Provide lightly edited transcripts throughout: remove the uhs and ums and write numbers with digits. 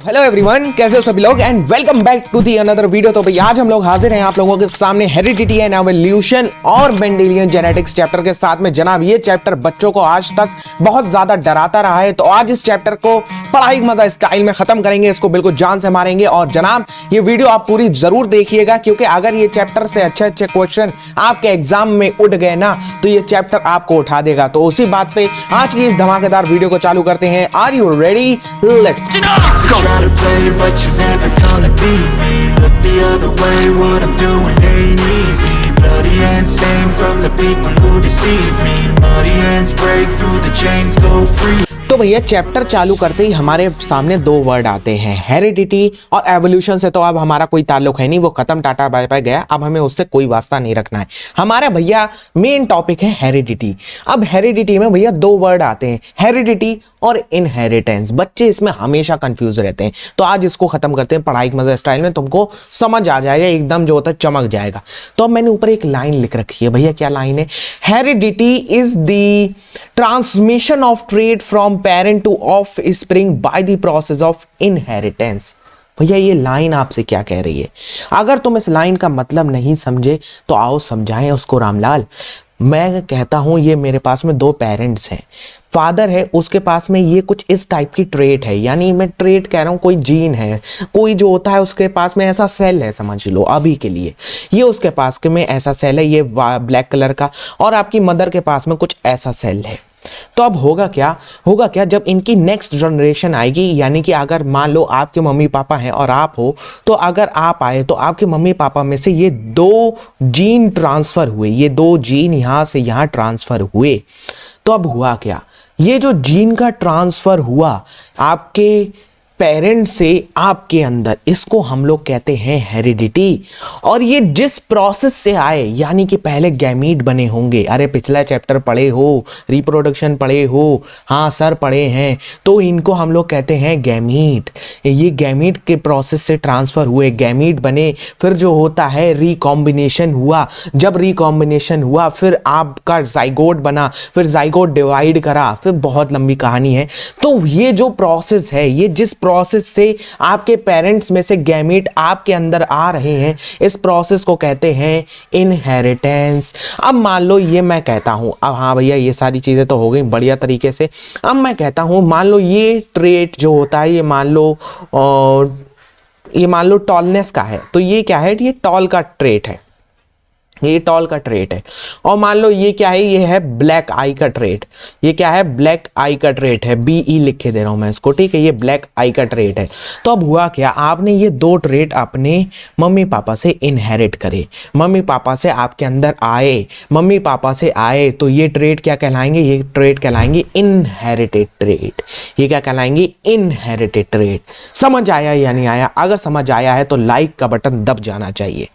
Hello everyone, कैसे हो सभी लोग and welcome back to the another video. तो भाई आज हम लोग हाजिर हैं आप लोगों के सामने हेरिडिटी एंड एवोल्यूशन और मेंडेलियन जेनेटिक्स चैप्टर के साथ में। जनाब ये चैप्टर बच्चों को आज तक बहुत ज्यादा डराता रहा है, तो आज इस चैप्टर को पढ़ाई मजा स्टाइल में खत्म करेंगे, इसको बिल्कुल जान से मारेंगे। और जनाब ये वीडियो आप पूरी जरूर देखिएगा, क्योंकि अगर ये चैप्टर से अच्छे अच्छे क्वेश्चन आपके एग्जाम में उठ गए ना तो ये चैप्टर आपको उठा देगा। तो उसी बात पे आज की इस धमाकेदार वीडियो को चालू करते हैं। Are you ready? Let's Try to play it, but you're never gonna beat me. Look the other way, what I'm doing ain't easy. Bloody hands stained from the people who deceive me. Muddy hands break through the chains, go free. तो भैया chapter चालू करते ही हमारे सामने दो word आते हैं, heredity और एवोल्यूशन से तो अब हमारा कोई ताल्लुक है नहीं, वो खत्म, टाटा बाय बाय गया, अब हमें उससे कोई वास्ता नहीं रखना है। हमारा भैया मेन टॉपिक है हेरिडिटी। अब हेरिडिटी में भैया दो वर्ड आते हैं, हेरिडिटी और इनहेरिटेंस। बच्चे इसमें हमेशा कंफ्यूज रहते हैं, तो आज इसको खत्म करते हैं पढ़ाई के मजे स्टाइल में, तुमको समझ आ जाएगा एकदम, जो होता है चमक जाएगा। तो अब मैंने ऊपर एक लाइन लिख रखी है भैया, क्या लाइन है? Heredity is the transmission of trait from parent two of spring by the process of inheritance. भैया ये लाइन आपसे क्या कह रही है? अगर तुम इस लाइन का मतलब नहीं समझे तो आओ समझाएं उसको रामलाल। मैं कहता हूं ये मेरे पास में दो पेरेंट्स हैं, फादर है, उसके पास में ये कुछ इस टाइप की ट्रेट है, यानी मैं ट्रेट कह रहा हूँ, कोई जीन है, कोई जो होता है उसके पास में ऐसा सेल है, समझ लो अभी के लिए ये उसके पास में ऐसा सेल है, ये ब्लैक कलर का, और आपकी मदर के पास में कुछ ऐसा सेल है। तो अब होगा क्या जब इनकी नेक्स्ट जनरेशन आएगी, यानी कि अगर मान लो आपके मम्मी पापा हैं और आप हो, तो अगर आप आए तो आपके मम्मी पापा में से ये दो जीन ट्रांसफर हुए, ये दो जीन यहां से यहां ट्रांसफर हुए। तो अब हुआ क्या? ये जो जीन का ट्रांसफर हुआ आपके पेरेंट से आपके अंदर, इसको हम लोग कहते हैं हेरिडिटी। और ये जिस प्रोसेस से आए, यानी कि पहले गैमीट बने होंगे, अरे पिछला चैप्टर पढ़े हो, रिप्रोडक्शन पढ़े हो, हाँ सर पढ़े हैं, तो इनको हम लोग कहते हैं गैमीट। ये गैमीट के प्रोसेस से ट्रांसफर हुए, गैमीट बने, फिर जो होता है रिकॉम्बिनेशन हुआ, जब रिकॉम्बिनेशन हुआ फिर आपका जाइगोट बना, फिर जाइगोट डिवाइड करा, फिर बहुत लंबी कहानी है। तो ये जो प्रोसेस है, ये जिस प्रोसेस से आपके पेरेंट्स में से गैमीट आपके अंदर आ रहे हैं, इस प्रोसेस को कहते हैं इनहेरिटेंस। अब मान लो ये मैं कहता हूं, अब हाँ भैया ये सारी चीजें तो हो गई बढ़िया तरीके से। अब मैं कहता हूं मान लो ये ट्रेट जो होता है, ये मान लो टॉलनेस का है, तो ये क्या है? ये टॉल का ट्रेट है, ये टॉल का ट्रेट है। और मान लो ये क्या है? ये है ब्लैक आई का ट्रेट। ये क्या है? ब्लैक आई का ट्रेट है, BE लिख के दे रहा हूं मैं इसको, ठीक है? ये ब्लैक आई का ट्रेट है। तो अब हुआ क्या? आपने ये दो ट्रेट अपने मम्मी पापा से इनहेरिट करे, मम्मी पापा से आपके अंदर आए, मम्मी पापा से आए, तो ये ट्रेट क्या कहलाएंगे? ये ट्रेट कहलाएंगे इनहेरिटेड ट्रेट। ये क्या कहलाएंगे? Inherited trait. समझ आया या नहीं आया? अगर समझ आया है तो लाइक का बटन दब जाना चाहिए।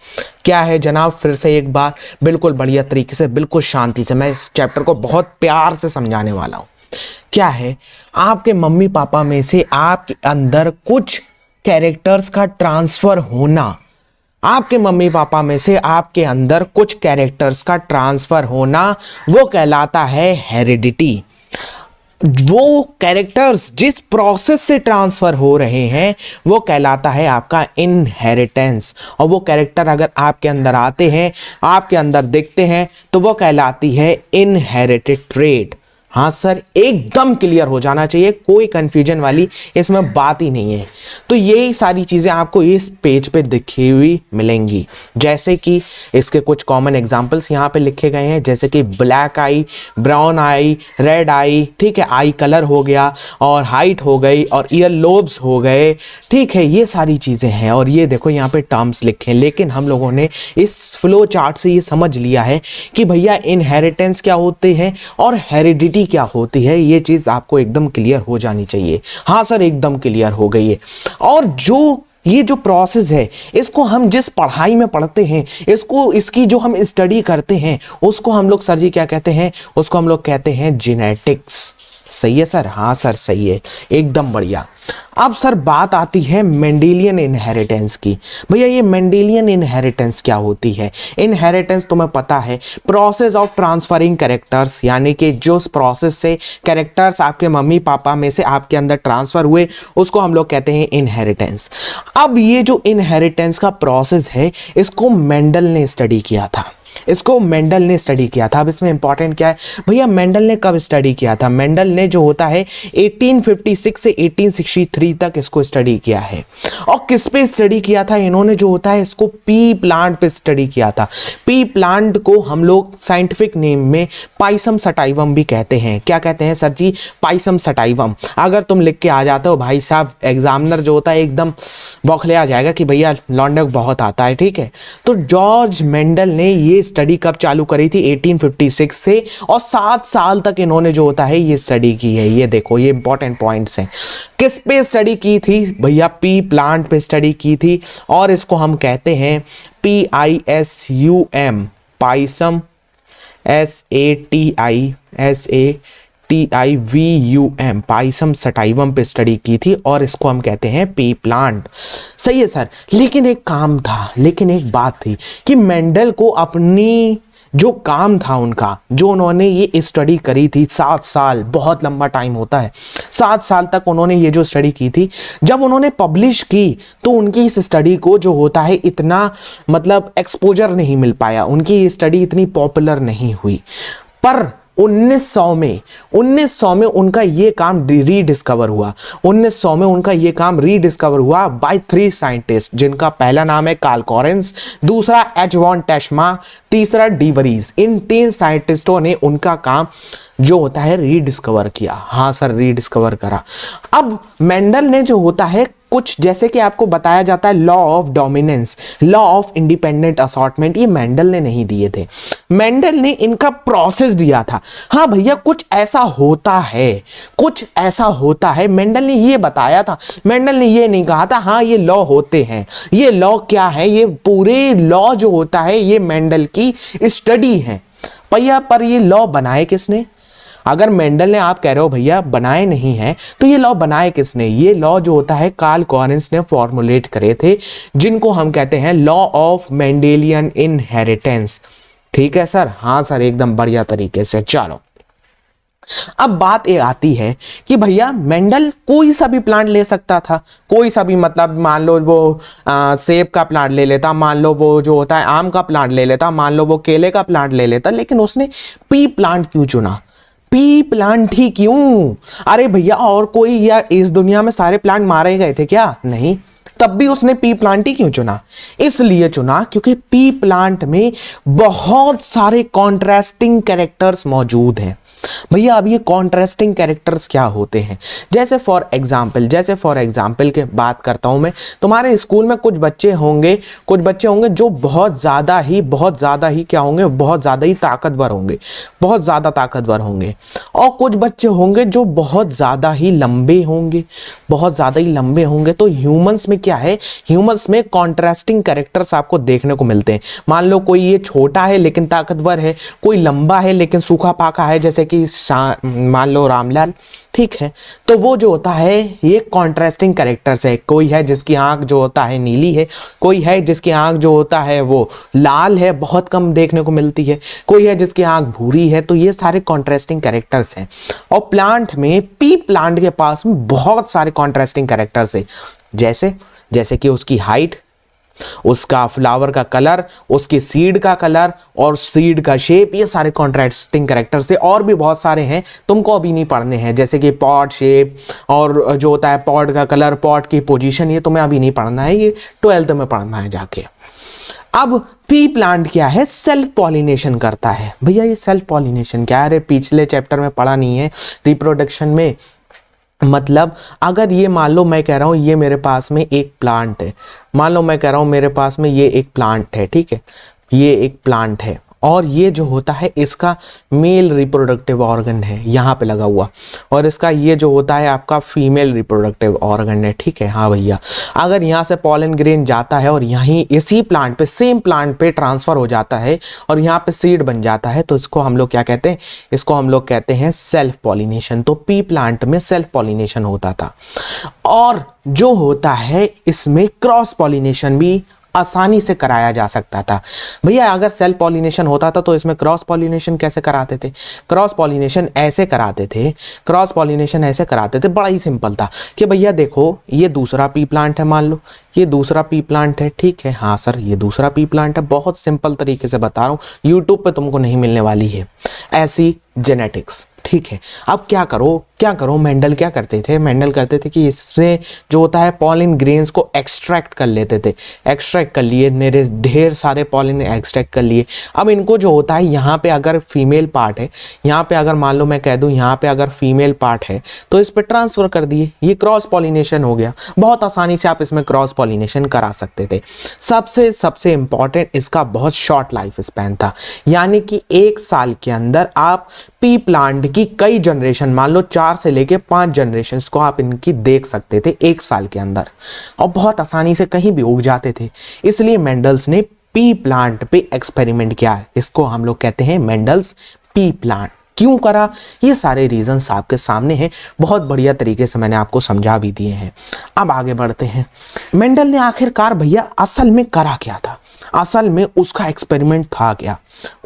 क्या है जनाब, फिर से एक बार बिल्कुल बढ़िया तरीके से, बिल्कुल शांति से मैं इस चैप्टर को बहुत प्यार से समझाने वाला हूं। क्या है? आपके मम्मी पापा में से आपके अंदर कुछ कैरेक्टर्स का ट्रांसफर होना, आपके मम्मी पापा में से आपके अंदर कुछ कैरेक्टर्स का ट्रांसफर होना, वो कहलाता है हेरिडिटी। वो कैरेक्टर्स जिस प्रोसेस से ट्रांसफर हो रहे हैं वो कहलाता है आपका इनहेरिटेंस। और वो कैरेक्टर अगर आपके अंदर आते हैं, आपके अंदर दिखते हैं, तो वो कहलाती है इनहेरिटेड ट्रेट। हाँ सर, एकदम क्लियर हो जाना चाहिए, कोई कंफ्यूजन वाली इसमें बात ही नहीं है। तो यही सारी चीजें आपको इस पेज पे दिखी हुई मिलेंगी, जैसे कि इसके कुछ कॉमन एग्जांपल्स यहाँ पे लिखे गए हैं, जैसे कि ब्लैक आई, ब्राउन आई, रेड आई, ठीक है, आई कलर हो गया, और हाइट हो गई, और ईयर लोब्स हो गए, ठीक है, ये सारी चीजें हैं। और ये देखो यहाँ पे टर्म्स लिखे हैं, लेकिन हम लोगों ने इस फ्लो चार्ट से ये समझ लिया है कि भैया इनहेरिटेंस क्या होते हैं और हेरिडिटी क्या होती है। ये चीज आपको एकदम क्लियर हो जानी चाहिए। हाँ सर, एकदम क्लियर हो गई है। और ये जो प्रोसेस है, इसको हम जिस पढ़ाई में पढ़ते हैं, इसकी जो हम स्टडी करते हैं, उसको हम लोग सर जी क्या कहते हैं? उसको हम लोग कहते हैं जेनेटिक्स। सही है सर, हाँ सर सही है, एकदम बढ़िया। अब सर बात आती है मेंडेलियन इनहेरिटेंस की। भैया ये मेंडेलियन इनहेरिटेंस क्या होती है? इनहेरिटेंस तुम्हें पता है, प्रोसेस ऑफ ट्रांसफरिंग कैरेक्टर्स, यानी कि जो प्रोसेस से कैरेक्टर्स आपके मम्मी पापा में से आपके अंदर ट्रांसफर हुए उसको हम लोग कहते हैं इनहेरिटेंस। अब ये जो इनहेरिटेंस का प्रोसेस है इसको मेंडल ने स्टडी किया था, इसको मेंडल ने स्टडी किया था। अब इसमें इंपॉर्टेंट क्या है भैया, मेंडल ने कब स्टडी किया था? मेंडल ने जो होता है 1856 से 1863 तक इसको स्टडी किया है। और किस पे स्टडी किया था इन्होंने? जो होता है इसको पी प्लांट पे स्टडी किया था। पी प्लांट को हम लोग साइंटिफिक नेम में पाइसम सटाइवम भी कहते हैं। क्या कहते हैं सर जी? Pisum sativum. अगर तुम लिख के आ जाते हो भाई साहब, एग्जामिनर जो होता है एकदम बौखले आ जाएगा कि भैया लौंडे बहुत आता है, ठीक है। तो जॉर्ज मेंडल ने ये स्टडी कब चालू करी थी? 1856 से, और 7 साल तक इन्होंने जो होता है ये स्टडी की है। ये देखो ये इंपॉर्टेंट पॉइंट्स हैं। किस पे स्टडी की थी भैया? पी प्लांट पे स्टडी की थी, और इसको हम कहते हैं PISUM, Pisum, SATIVUM, Pisum sativum पे स्टडी की थी, और इसको हम कहते हैं पी प्लांट। सही है सर। लेकिन एक काम था, लेकिन एक बात थी कि मेंडल को अपनी जो काम था उनका, जो उन्होंने ये स्टडी करी थी 7 साल, बहुत लंबा टाइम होता है, 7 साल तक उन्होंने ये जो स्टडी की थी, जब उन्होंने पब्लिश की तो उनकी इस स्टडी को जो होता है इतना मतलब एक्सपोजर नहीं मिल पाया, उनकी ये स्टडी इतनी पॉपुलर नहीं हुई। पर 1900 में उनका ये काम रीडिस्कवर हुआ। 1900 में उनका ये काम रीडिस्कवर हुआ बाय 3 साइंटिस्ट, जिनका पहला नाम है कार्ल कॉरेंस, दूसरा एच वॉन टेस्मा, तीसरा डी वरीज। इन 3 साइंटिस्टों ने उनका काम जो होता है रीडिस्कवर किया। हाँ सर, रीडिस्कवर करा। अब मेंडल ने जो होता है कुछ, जैसे कि आपको बताया जाता है law of dominance, law of independent assortment, ये मेंडल ने नहीं दिए थे, मेंडल ने इनका प्रोसेस दिया था। हाँ भैया कुछ ऐसा होता है, कुछ ऐसा होता है, मेंडल ने ये बताया था। मेंडल ने ये नहीं कहा था हाँ ये लॉ होते हैं। ये लॉ क्या है? ये पूरे लॉ जो होता है ये मेंडल की स्टडी है भैया। पर ये लॉ बनाए किसने? अगर मेंडल ने, आप कह रहे हो भैया बनाए नहीं है, तो ये लॉ बनाए किसने? ये लॉ जो होता है कार्ल कॉरेंस ने फॉर्मुलेट करे थे, जिनको हम कहते हैं लॉ ऑफ मेंडेलियन इनहेरिटेंस। ठीक है सर, हाँ सर एकदम बढ़िया तरीके से। चलो अब बात ये आती है कि भैया मेंडल कोई सा भी प्लांट ले सकता था, कोई सा भी, मतलब मान लो वो सेब का प्लांट ले लेता, मान लो वो जो होता है आम का प्लांट ले लेता, मान लो वो केले का प्लांट ले लेता, लेकिन उसने पी प्लांट क्यों चुना? पी प्लांट ही क्यों? अरे भैया और कोई या इस दुनिया में सारे प्लांट मारे गए थे क्या? नहीं, तब भी उसने पी प्लांट ही क्यों चुना? इसलिए चुना क्योंकि पी प्लांट में बहुत सारे कॉन्ट्रास्टिंग कैरेक्टर्स मौजूद हैं। भैया अब ये कॉन्ट्रास्टिंग कैरेक्टर्स क्या होते हैं? जैसे फॉर एग्जाम्पल के बात करता हूं मैं, तुम्हारे स्कूल में कुछ बच्चे होंगे जो बहुत ज्यादा ही क्या होंगे? बहुत ज्यादा ही ताकतवर होंगे, बहुत ज्यादा ताकतवर होंगे। और कुछ बच्चे होंगे जो बहुत ज्यादा ही लंबे होंगे, बहुत ज्यादा ही लंबे होंगे। तो ह्यूमंस में क्या है? ह्यूमंस में कॉन्ट्रास्टिंग कैरेक्टर्स आपको देखने को मिलते हैं। मान लो कोई ये छोटा है लेकिन ताकतवर है, कोई लंबा है लेकिन सूखा पाका है, जैसे कि मान लो रामलाल, ठीक है। तो वो जो होता है ये कॉन्ट्रास्टिंग कैरेक्टर्स है। कोई है जिसकी आंख जो होता है नीली है, कोई है जिसकी आंख जो होता है वो लाल है, बहुत कम देखने को मिलती है, कोई है जिसकी आंख भूरी है। तो ये सारे कॉन्ट्रास्टिंग कैरेक्टर्स हैं। और प्लांट में, पी प्लांट के पास में बहुत सारे कॉन्ट्रास्टिंग कैरेक्टर्स है, जैसे कि उसकी हाइट, उसका फ्लावर का कलर, उसकी सीड का कलर और सीड का शेप, ये सारे कॉन्ट्रास्टिंग कैरेक्टर से। और भी बहुत सारे हैं, तुमको अभी नहीं पढ़ने हैं, जैसे कि पॉट शेप और जो होता है पॉट का कलर, पॉट की पोजीशन, ये तुम्हें अभी नहीं पढ़ना है, ये 12th में पढ़ना है जाके। अब पी प्लांट क्या है? सेल्फ पॉलिनेशन करता है। भैया ये सेल्फ पॉलिनेशन क्या है? अरे पिछले चैप्टर में पढ़ा नहीं है, रिप्रोडक्शन में। मतलब अगर ये मान लो मैं कह रहा हूं ये मेरे पास में एक प्लांट है, मान लो मैं कह रहा हूं मेरे पास में ये एक प्लांट है, ठीक है, ये एक प्लांट है, और ये जो होता है इसका मेल रिप्रोडक्टिव ऑर्गन है यहाँ पे लगा हुआ, और इसका ये जो होता है आपका फीमेल रिप्रोडक्टिव ऑर्गन है, ठीक है। हाँ भैया, अगर यहाँ से पॉलन ग्रेन जाता है और यहीं इसी प्लांट पे, सेम प्लांट पे ट्रांसफर हो जाता है और यहाँ पे सीड बन जाता है, तो इसको हम लोग क्या कहते हैं, इसको हम लोग कहते हैं सेल्फ पॉलिनेशन। तो पी प्लांट में सेल्फ पॉलिनेशन होता था। और जो होता है इसमें क्रॉस पॉलिनेशन भी आसानी से कराया जा सकता था। भैया अगर सेल्फ पॉलिनेशन होता था तो इसमें क्रॉस पॉलिनेशन कैसे कराते थे? क्रॉस पॉलिनेशन ऐसे कराते थे, क्रॉस पॉलिनेशन ऐसे कराते थे, बड़ा ही सिंपल था कि भैया देखो ये दूसरा पी प्लांट है, मान लो ये दूसरा पी प्लांट है, ठीक है। हाँ सर ये दूसरा पी प्लांट है, बहुत सिंपल तरीके से बता रहा हूँ, यूट्यूब पे तुमको नहीं मिलने वाली है ऐसी जेनेटिक्स, ठीक है। अब क्या करो, मेंडल क्या करते थे, मेंडल करते थे कि इससे जो होता है पॉलिन ग्रेन्स को एक्सट्रैक्ट कर लेते थे, एक्सट्रैक्ट कर लिए, मेरे ढेर सारे पॉलिन एक्सट्रैक्ट कर लिए। अब इनको जो होता है यहाँ पे अगर फीमेल पार्ट है, यहाँ पे अगर मान लो मैं कह दूँ यहाँ पे अगर फीमेल पार्ट है तो इस पर ट्रांसफर कर दिए, ये क्रॉस पॉलिनेशन हो गया। बहुत आसानी से आप इसमें क्रॉस पॉलिनेशन करा सकते थे। सबसे इंपॉर्टेंट इसका बहुत शॉर्ट लाइफ स्पैन था, यानी कि 1 साल के अंदर आप पी प्लांट की कई जनरेशन, मान लो 4 से लेके 5 जनरेशन को आप इनकी देख सकते थे 1 साल के अंदर, और बहुत आसानी से कहीं भी उग जाते थे। इसलिए मेंडल्स ने पी प्लांट पे एक्सपेरिमेंट किया है, इसको हम लोग कहते हैं मेंडल्स पी प्लांट। क्यों करा, ये सारे रीजंस आपके सामने हैं, बहुत बढ़िया तरीके से मैंने आपको समझा भी दिए हैं। अब आगे बढ़ते हैं, मेंडल ने आखिरकार भैया असल में करा क्या था? असल में उसका एक्सपेरिमेंट था क्या?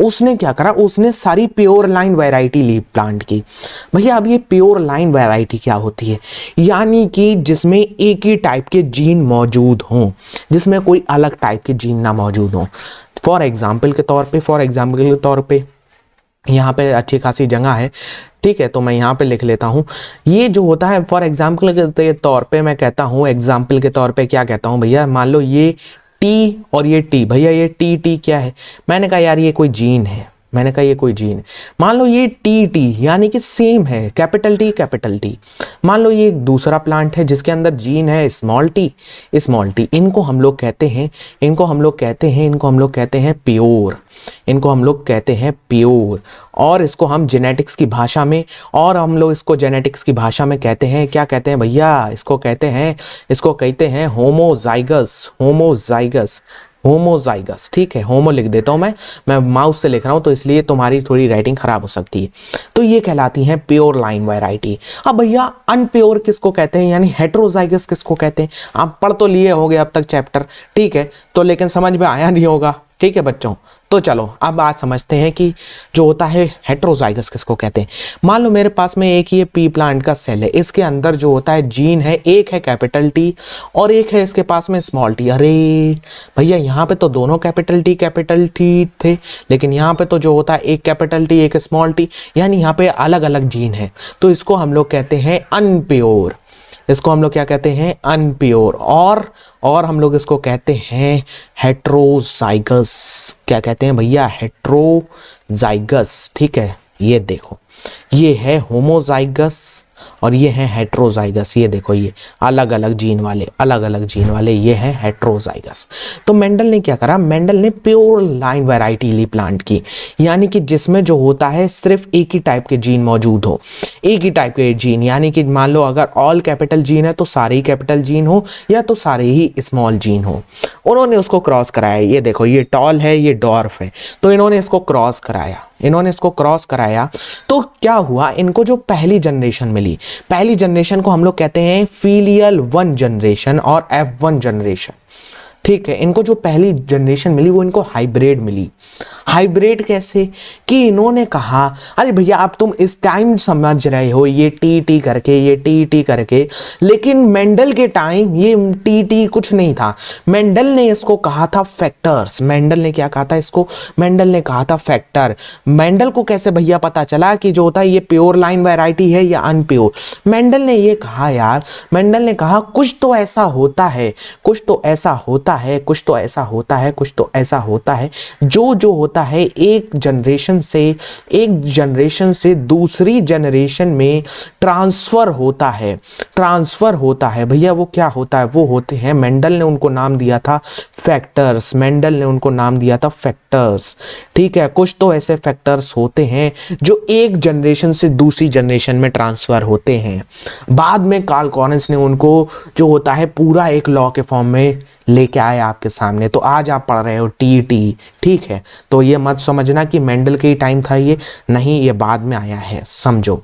उसने क्या करा, उसने सारी प्योर लाइन वैरायटी ली प्लांट की। भैया अब ये प्योर लाइन वैरायटी क्या होती है? यानी कि जिसमें एक ही टाइप के जीन मौजूद हों, जिसमें कोई अलग टाइप के जीन ना मौजूद हों। फॉर एग्जाम्पल के तौर पे यहाँ पे अच्छी खासी जगह है, ठीक है, तो मैं यहाँ पे लिख लेता हूँ। ये जो होता है फॉर एग्जाम्पल के तौर पे मैं कहता हूँ, एग्जाम्पल के तौर पे क्या कहता हूँ भैया, मान लो ये टी और ये टी, भैया ये टी क्या है? मैंने कहा यार ये कोई जीन है, मैंने कहा ये कोई जीन है। मान लो ये टी यानी कि सेम है, कैपिटल टी। मान लो ये एक दूसरा प्लांट है जिसके अंदर जीन है स्मॉल टी। इनको हम लोग कहते हैं प्योर, और इसको हम जेनेटिक्स की भाषा में, कहते हैं, क्या कहते हैं भैया, इसको कहते हैं होमोजाइगस, ठीक है। होमो लिख देता हूं मैं माउस से लिख रहा हूं तो इसलिए तुम्हारी थोड़ी राइटिंग खराब हो सकती है। तो ये कहलाती हैं प्योर लाइन वैरायटी। अब भैया अनप्योर किसको कहते हैं, यानी हेट्रोजाइगस किसको कहते हैं? आप पढ़ तो लिए होंगे अब तक चैप्टर, ठीक है, तो लेकिन समझ में आया नहीं होगा, ठीक है बच्चों। तो चलो अब आज समझते हैं कि जो होता है हेट्रोजाइगस किसको कहते हैं। मान लो मेरे पास में एक ये पी प्लांट का सेल है, इसके अंदर जो होता है जीन है, एक है कैपिटल टी और एक है इसके पास में स्मॉल टी। अरे भैया यहाँ पे तो दोनों कैपिटल टी थे, लेकिन यहाँ पे तो जो होता है एक कैपिटल टी एक स्मॉल टी, यानी यहाँ पे अलग अलग जीन है। तो इसको हम लोग कहते हैं अनप्योर, इसको हम लोग क्या कहते हैं, अनप्योर। और हम लोग इसको कहते हैं हेट्रोजाइगस। क्या कहते हैं भैया, हेट्रोजाइगस, ठीक है। ये देखो ये है होमोजाइगस और ये है हेट्रोजाइगस। ये देखो ये अलग अलग जीन वाले ये है हेट्रोजाइगस। तो मेंडल ने क्या करा, मेंडल ने प्योर लाइन वैरायटी ली प्लांट की, यानी कि जिसमें जो होता है सिर्फ एक ही टाइप के जीन मौजूद हो, एक ही टाइप के जीन, यानी कि मान लो अगर ऑल कैपिटल जीन है तो सारे ही कैपिटल जीन हो या तो सारे ही स्मॉल जीन हो। उन्होंने उसको क्रॉस कराया। ये देखो ये टॉल है ये डॉर्फ है, तो इन्होंने इसको क्रॉस कराया। तो क्या हुआ, इनको जो पहली जनरेशन मिली, पहली जनरेशन को हम लोग कहते हैं फीलियल 1 जनरेशन और F1 जनरेशन, ठीक है। इनको जो पहली जनरेशन मिली वो इनको हाइब्रिड मिली। हाइब्रिड कैसे कि इन्होंने कहा अरे भैया अब तुम इस टाइम समझ रहे हो ये टी करके, लेकिन मेंडल के टाइम ये टी कुछ नहीं था। मेंडल ने इसको कहा था फैक्टर्स। मेंडल ने क्या कहा था इसको, मेंडल ने कहा था फैक्टर। मेंडल को कैसे भैया पता चला कि जो होता है ये प्योर लाइन वैरायटी है या अनप्योर? मेंडल ने ये कहा यार, मेंडल ने कहा कुछ तो ऐसा होता है जो होता होता है एक जनरेशन से दूसरी जनरेशन में ट्रांसफर होता है भैया, वो क्या होता है, वो होते हैं, मेंडल ने उनको नाम दिया था फैक्टर्स। ठीक है, कुछ तो ऐसे फैक्टर्स होते हैं जो एक जनरेशन से दूसरी जनरेशन में ट्रांसफर होते हैं। बाद में कार्ल कॉरेंस ने उनको जो होता है पूरा एक लॉ के फॉर्म में लेके आए आपके सामने। तो आज आप पढ़ रहे हो टीटी, ठीक है, तो ये मत समझना कि मेंडल के ही टाइम था ये, नहीं, ये बाद में आया है, समझो।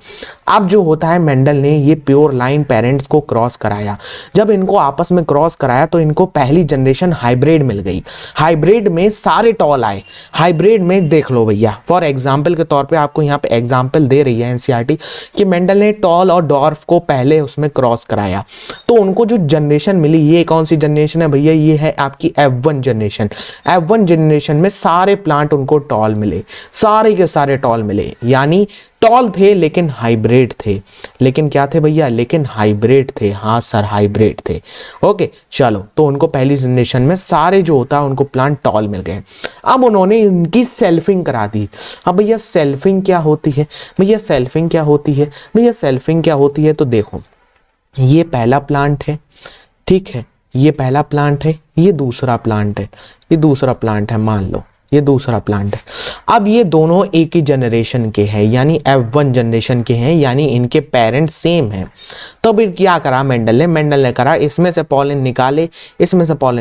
अब जो होता है मेंडल ने ये प्योर लाइन पेरेंट्स को क्रॉस कराया। जब इनको आपस में क्रॉस कराया तो इनको पहली जनरेशन हाइब्रिड मिल गई। हाइब्रिड में सारे टॉल आए। हाइब्रिड में देख लो भैया, फॉर एग्जाम्पल के तौर पे आपको यहाँ पे एग्जाम्पल दे रही है एनसीईआरटी कि मेंडल ने टॉल और डॉर्फ को पहले उसमें क्रॉस कराया, तो उनको जो जनरेशन मिली, ये कौन सी जनरेशन है भैया, ये है आपकी F1 जनरेशन। F1 जनरेशन में सारे प्लांट उनको टॉल मिले, सारे के सारे टॉल मिले, यानी टॉल थे लेकिन हाइब्रिड थे। लेकिन क्या थे भैया, लेकिन हाइब्रिड थे, हाँ सर हाइब्रिड थे। ओके चलो, तो उनको पहली जनरेशन में सारे जो होता है उनको प्लांट टॉल मिल गए। अब उन्होंने इनकी सेल्फिंग करा दी। अब भैया सेल्फिंग क्या होती है, तो देखो ये पहला प्लांट है, ठीक है, ये पहला प्लांट है, ये दूसरा प्लांट है, मान लो ये दूसरा प्लांट है। अब ये दोनों एक ही जनरेशन के हैं, यानी F1 जनरेशन के हैं, यानी इनके पेरेंट्स सेम हैं। तो फिर क्या करा मेंडल ने करा इसमें से पॉलन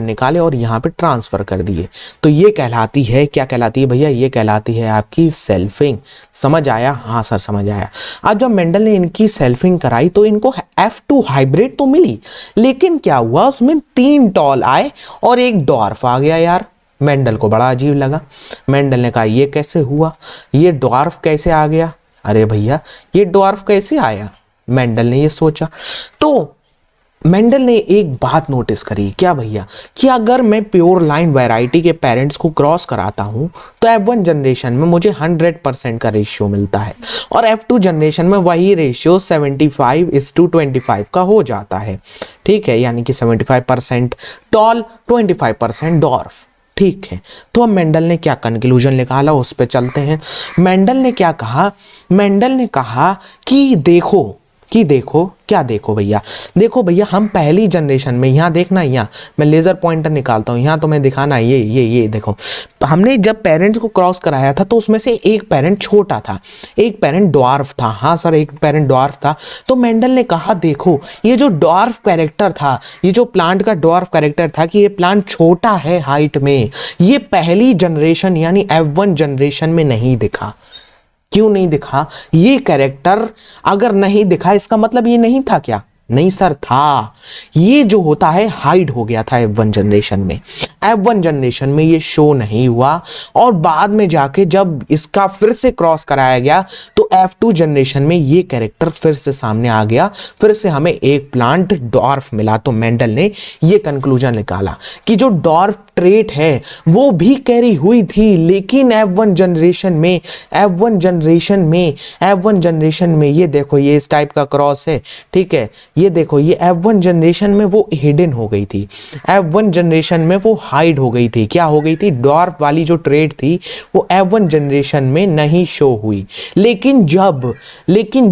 निकाले और यहाँ पे ट्रांसफर कर दिए। तो ये कहलाती है, क्या कहलाती है भैया, ये कहलाती है आपकी सेल्फिंग। समझ आया, हाँ सर समझ आया। अब जब मेंडल ने इनकी सेल्फिंग कराई तो इनको F2 हाइब्रिड तो मिली, लेकिन क्या हुआ, उसमें 3 टॉल आए और एक डॉर्फ आ गया। यार मेंडल को बड़ा अजीब लगा। मेंडल ने कहा ये कैसे हुआ, ये ड्वार्फ कैसे आ गया, अरे भैया ये ड्वार्फ कैसे आया, मेंडल ने ये सोचा। तो मेंडल ने एक बात नोटिस करी, क्या भैया, कि अगर मैं प्योर लाइन वैरायटी के पेरेंट्स को क्रॉस कराता हूं तो F1 जनरेशन में मुझे 100% का रेशियो मिलता है और F2 जनरेशन में वही रेशियो 75:25 का हो जाता है। ठीक है, यानी कि 75% टॉल, 25% डॉर्फ। ठीक है, तो अब मेंडल ने क्या कंक्लूजन निकाला, उस पे चलते हैं। मेंडल ने क्या कहा, मेंडल ने कहा कि देखो क्या देखो भैया, हम पहली जनरेशन में, यहाँ देखना, यहाँ मैं लेजर पॉइंटर निकालता हूँ, यहाँ तो मैं दिखाना, ये देखो, हमने जब पेरेंट्स को क्रॉस कराया था तो उसमें से एक पेरेंट छोटा था, एक पेरेंट ड्वार्फ था। हाँ सर, एक पेरेंट ड्वार्फ था। तो मेंडल ने कहा देखो ये जो ड्वार्फ कैरेक्टर था, ये जो प्लांट का ड्वार्फ कैरेक्टर था कि ये प्लांट छोटा है हाइट में, ये पहली जनरेशन यानी F1 जनरेशन में नहीं दिखा। क्यों नहीं दिखा, ये कैरेक्टर अगर नहीं दिखा इसका मतलब ये नहीं था क्या, नहीं सर था। ये जो होता है हाइड हो गया था F1 जनरेशन में, F1 जनरेशन में ये शो नहीं हुआ और बाद में जाके जब इसका फिर से क्रॉस कराया गया तो F2 जनरेशन में ये कैरेक्टर फिर से सामने आ गया, फिर से हमें एक प्लांट डॉर्फ मिला। तो मेंडल ने ये कंक्लूजन निकाला कि जो डॉर्फ ट्रेट है वो भी कैरी हुई थी, लेकिन F1 जनरेशन में ये देखो, ये इस टाइप का क्रॉस है, ठीक है, ये देखो, ये F1 जनरेशन में वो हिडन हो गई थी, F1 जनरेशन में वो हाइड हो गई थी। क्या हो गई थी, डॉर्फ वाली जो ट्रेट थी वो F1 जनरेशन में नहीं शो हुई। लेकिन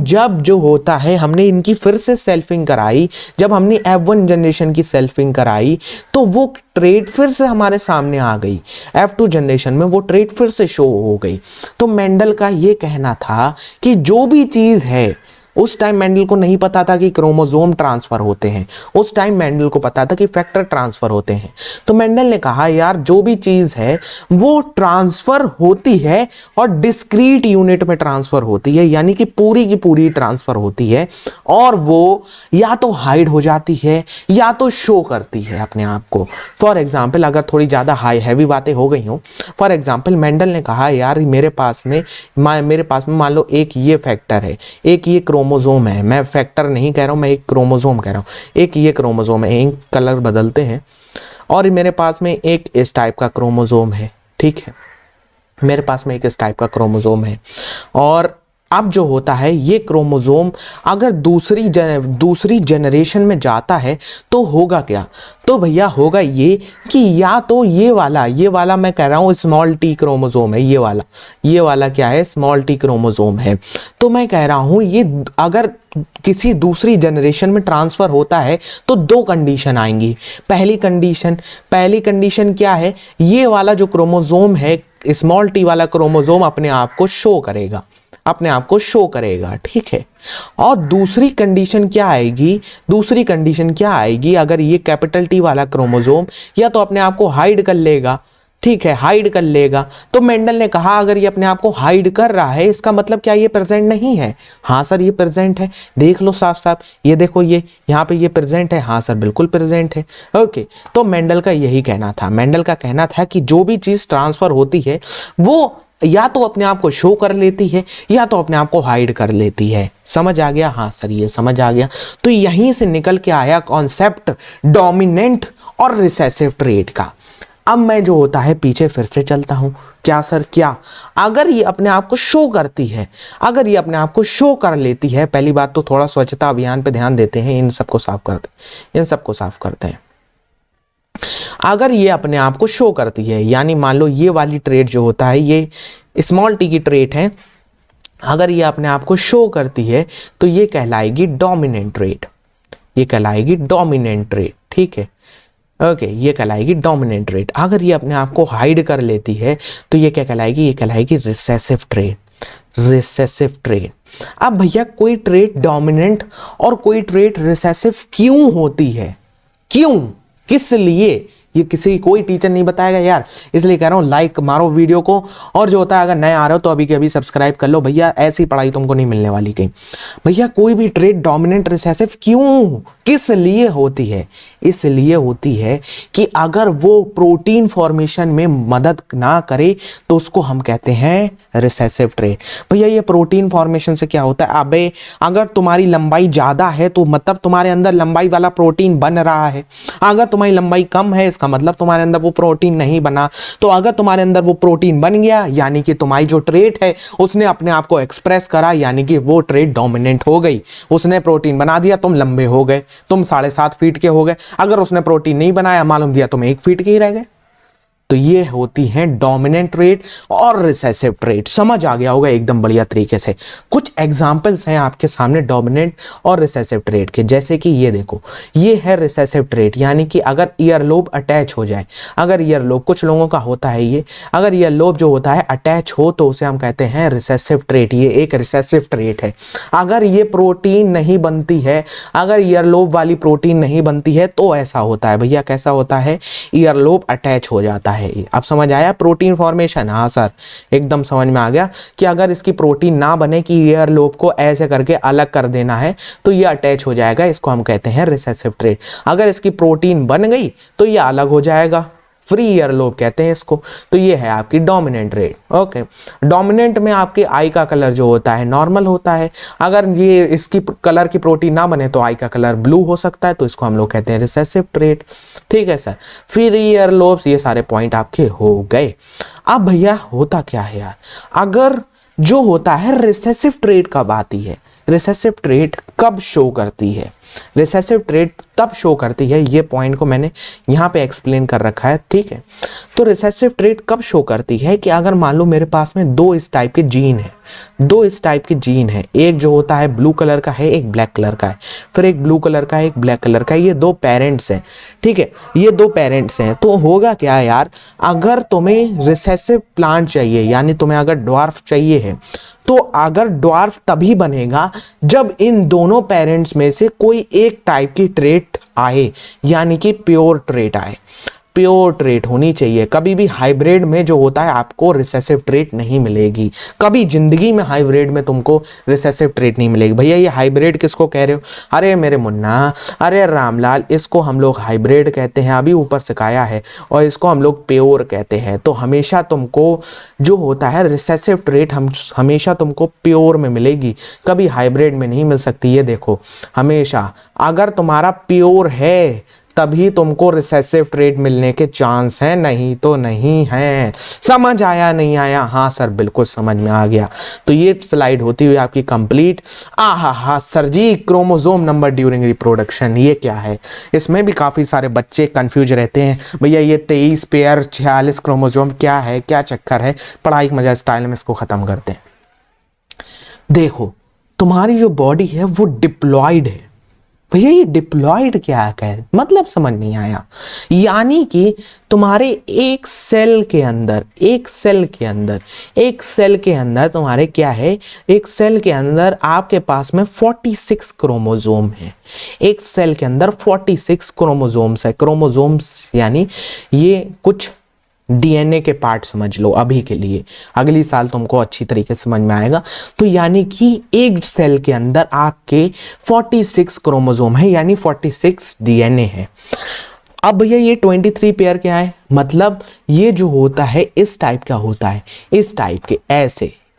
जब जो होता है हमने इनकी फिर से सेल्फिंग कराई, जब हमने F1 जनरेशन की सेल्फिंग कराई तो वो ट्रेड फिर से हमारे सामने आ गई, F2 जनरेशन में वो ट्रेड फिर से शो हो गई। तो मेंडल का ये कहना था कि जो भी चीज है, उस टाइम मेंडल को नहीं पता था कि क्रोमोसोम ट्रांसफर होते हैं, उस टाइम मेंडल को पता था कि फैक्टर ट्रांसफर होते हैं। तो मेंडल ने कहा यार जो भी चीज है वो ट्रांसफर होती है और डिस्क्रीट यूनिट में ट्रांसफर होती है, यानी कि पूरी की पूरी ट्रांसफर होती है और वो या तो हाइड हो जाती है या तो शो करती है अपने आप को। फॉर एग्जाम्पल, अगर थोड़ी ज्यादा हैवी बातें हो गई हो, फॉर एग्जाम्पल मेंडल ने कहा यार मेरे पास में मान लो एक ये फैक्टर है, एक ये क्रोमोसोम है, मैं फैक्टर नहीं कह रहा हूं, मैं एक क्रोमोसोम कह रहा हूं, एक ये क्रोमोसोम है, एक कलर बदलते हैं, और मेरे पास में एक इस टाइप का क्रोमोसोम है, ठीक है, मेरे पास में एक इस टाइप का क्रोमोसोम है। और अब जो होता है ये क्रोमोसोम अगर दूसरी जनरेशन में जाता है तो होगा क्या, तो भैया होगा ये कि या तो ये वाला मैं कह रहा हूँ स्मॉल टी क्रोमोसोम है, ये वाला क्या है, स्मॉल टी क्रोमोसोम है। तो मैं कह रहा हूँ ये अगर किसी दूसरी जनरेशन में ट्रांसफर होता है तो दो कंडीशन आएंगी। पहली कंडीशन क्या है, ये वाला जो क्रोमोसोम है स्मॉल टी वाला क्रोमोसोम अपने आप को शो करेगा, ठीक है। और दूसरी कंडीशन क्या आएगी, अगर ये कैपिटल टी वाला क्रोमोसोम या तो अपने आप को हाइड कर लेगा, ठीक है, हाइड कर लेगा। तो मेंडल ने कहा अगर ये अपने आप को हाइड कर रहा है इसका मतलब क्या ये प्रेजेंट नहीं है? हाँ सर ये प्रेजेंट है, देख लो साफ साफ, ये देखो ये यहाँ पे ये प्रेजेंट है। हाँ सर बिल्कुल प्रेजेंट है। ओके, तो मेंडल का यही कहना था कि जो भी चीज ट्रांसफर होती है वो या तो अपने आप को शो कर लेती है या तो अपने आप को हाइड कर लेती है। समझ आ गया? हाँ सर ये समझ आ गया। तो यहीं से निकल के आया कॉन्सेप्ट डोमिनेंट और रिसेसिव ट्रेट का। अब मैं जो होता है पीछे फिर से चलता हूं। क्या सर, क्या अगर ये अपने आप को शो करती है, अगर ये अपने आप को शो कर लेती है, पहली बात तो थोड़ा स्वच्छता अभियान पे ध्यान देते हैं, इन सबको साफ करते हैं। अगर ये अपने आप को शो करती है, यानी मान लो ये वाली ट्रेट जो होता है ये स्मॉल टी की ट्रेट है, अगर ये अपने आप को शो करती है तो ये कहलाएगी डोमिनेंट ट्रेट, ठीक है। ओके, ये कहलाएगी डोमिनेंट ट्रेट। अगर ये अपने आप को हाइड कर लेती है तो ये क्या कहलाएगी, ये कहलाएगी रिसेसिव ट्रेट। अब भैया कोई ट्रेट डोमिनेंट और कोई ट्रेट रिसेसिव क्यों होती है, क्यों, किस लिए, ये कोई टीचर नहीं बताएगा यार, इसलिए कह रहा हूं लाइक मारो वीडियो को। और जो होता है अगर नए आ रहे हो तो अभी के अभी सब्सक्राइब कर लो भैया, ऐसी पढ़ाई तुमको नहीं मिलने वाली कहीं। भैया कोई भी ट्रेट डोमिनेंट रिसेसिव क्यों, किस लिए होती है? इसलिए होती है कि अगर वो प्रोटीन फॉर्मेशन में मदद ना करे तो उसको हम कहते हैं रिसेसिव ट्रेट। भैया ये प्रोटीन फॉर्मेशन से क्या होता है, अबे अगर तुम्हारी लंबाई ज्यादा है तो मतलब तुम्हारे अंदर लंबाई वाला प्रोटीन बन रहा है, अगर तुम्हारी लंबाई कम है इसका मतलब तुम्हारे अंदर वो प्रोटीन नहीं बना। तो अगर तुम्हारे अंदर वो प्रोटीन बन गया यानी कि तुम्हारी जो ट्रेट है उसने अपने आप को एक्सप्रेस करा, यानी कि वो ट्रेट डोमिनेंट हो गई। उसने प्रोटीन बना दिया, तुम लंबे हो गए, तुम 7.5 फीट के हो गए। अगर उसने प्रोटीन नहीं बनाया, मालूम दिया, तुम 1 फीट के ही रह गए। तो ये होती हैं डोमिनेंट ट्रेट और रिसेसिव ट्रेट। समझ आ गया होगा एकदम बढ़िया तरीके से। कुछ एग्जांपल्स हैं आपके सामने डोमिनेंट और रिसेसिव ट्रेट के, जैसे कि ये देखो, ये है रिसेसिव ट्रेट, यानी कि अगर ईयरलोब अटैच हो जाए, अगर ईयरलोब, कुछ लोगों का होता है ये, अगर ईयरलोब जो होता है अटैच हो तो उसे हम कहते हैं रिसेसिव ट्रेट। ये एक रिसेसिव ट्रेट है। अगर ये प्रोटीन नहीं बनती है, अगर ईयरलोब वाली प्रोटीन नहीं बनती है तो ऐसा होता है भैया, कैसा होता है, ईयरलोब अटैच हो जाता है। अब समझ आया प्रोटीन फॉर्मेशन? हाँ सर एकदम समझ में आ गया कि अगर इसकी प्रोटीन ना बने कि ईयरलोब को ऐसे करके अलग कर देना है तो ये अटैच हो जाएगा, इसको हम कहते हैं रिसेसिव ट्रेट। अगर इसकी प्रोटीन बन गई तो ये अलग हो जाएगा, फ्री ईयरलोब कहते हैं इसको। तो ये है आपकी डोमिनेंट ट्रेट। ओके, डोमिनेंट में आपके आई का कलर जो होता है नॉर्मल होता है। अगर ये इसकी कलर की प्रोटीन ना बने तो आई का कलर ब्लू हो सकता है, तो इसको हम लोग कहते हैं रिसेसिव ट्रेट। ठीक है सर, फ्री ईयरलोब्स, ये सारे पॉइंट आपके हो गए। अब भैया होता क्या है यार, अगर जो होता है रिसेसिव ट्रेट कब आती है, रिसेसिव ट्रेट कब शो करती है, रिसेसिव ट्रेट तब शो करती है, ये पॉइंट को मैंने यहाँ पे एक्सप्लेन कर रखा है। ठीक है, तो रिसेसिव ट्रेट कब शो करती है कि अगर मान लो मेरे पास में दो इस टाइप के जीन है, दो इस टाइप के जीन है, एक जो होता है ब्लू कलर का है, एक ब्लैक कलर का है, फिर एक ब्लू कलर का है, एक ब्लैक कलर का है, ये दो पेरेंट्स हैं। ठीक है, ये दो पेरेंट्स हैं। तो होगा क्या यार, अगर तुम्हें रिसेसिव प्लांट चाहिए, यानी तुम्हें अगर ड्वार्फ चाहिए है, तो अगर ड्वार्फ तभी बनेगा जब इन दोनों पेरेंट्स में से कोई एक टाइप की ट्रेट आए, यानी कि प्योर ट्रेट आए। प्योर ट्रेट होनी चाहिए। कभी भी हाइब्रिड में जो होता है आपको रिसेसिव ट्रेट नहीं मिलेगी, कभी जिंदगी में हाइब्रिड में तुमको रिसेसिव ट्रेट नहीं मिलेगी। भैया ये हाइब्रिड किसको कह रहे हो? अरे मेरे मुन्ना, अरे रामलाल, इसको हम लोग हाइब्रिड कहते हैं, अभी ऊपर सिखाया है, और इसको हम लोग प्योर कहते हैं। तो हमेशा तुमको जो होता है रिसेसिव ट्रेट हमेशा तुमको प्योर में मिलेगी, कभी हाइब्रिड में नहीं मिल सकती। ये देखो, हमेशा अगर तुम्हारा प्योर है तभी तुमको रिसेसिव ट्रेट मिलने के चांस हैं, नहीं तो नहीं है। समझ आया नहीं आया? हाँ सर बिल्कुल समझ में आ गया। तो ये स्लाइड होती हुई आपकी कंप्लीट। आहा हा सर जी, क्रोमोसोम नंबर ड्यूरिंग रिप्रोडक्शन ये क्या है? इसमें भी काफी सारे बच्चे कंफ्यूज रहते हैं, भैया ये 23 पेयर 46 क्रोमोसोम क्या है, क्या चक्कर है? पढ़ाई के मजा स्टाइल में इसको खत्म करते हैं। देखो तुम्हारी जो बॉडी है वो डिप्लॉयड है। भैया ये डिप्लॉयड क्या है, मतलब समझ नहीं आया। यानी कि तुम्हारे एक सेल के अंदर तुम्हारे क्या है, एक सेल के अंदर आपके पास में 46 क्रोमोसोम है। एक सेल के अंदर 46 क्रोमोसोम्स है। क्रोमोसोम्स यानी ये कुछ डीएनए के पार्ट समझ लो अभी के लिए, अगली साल तुमको अच्छी तरीके से समझ में आएगा। तो यानी कि एक सेल के अंदर आपके 46 क्रोमोसोम है, यानी 46 डीएनए है। अब भैया ये 23 पेयर क्या है, मतलब ये जो होता है इस टाइप का होता है, इस टाइप के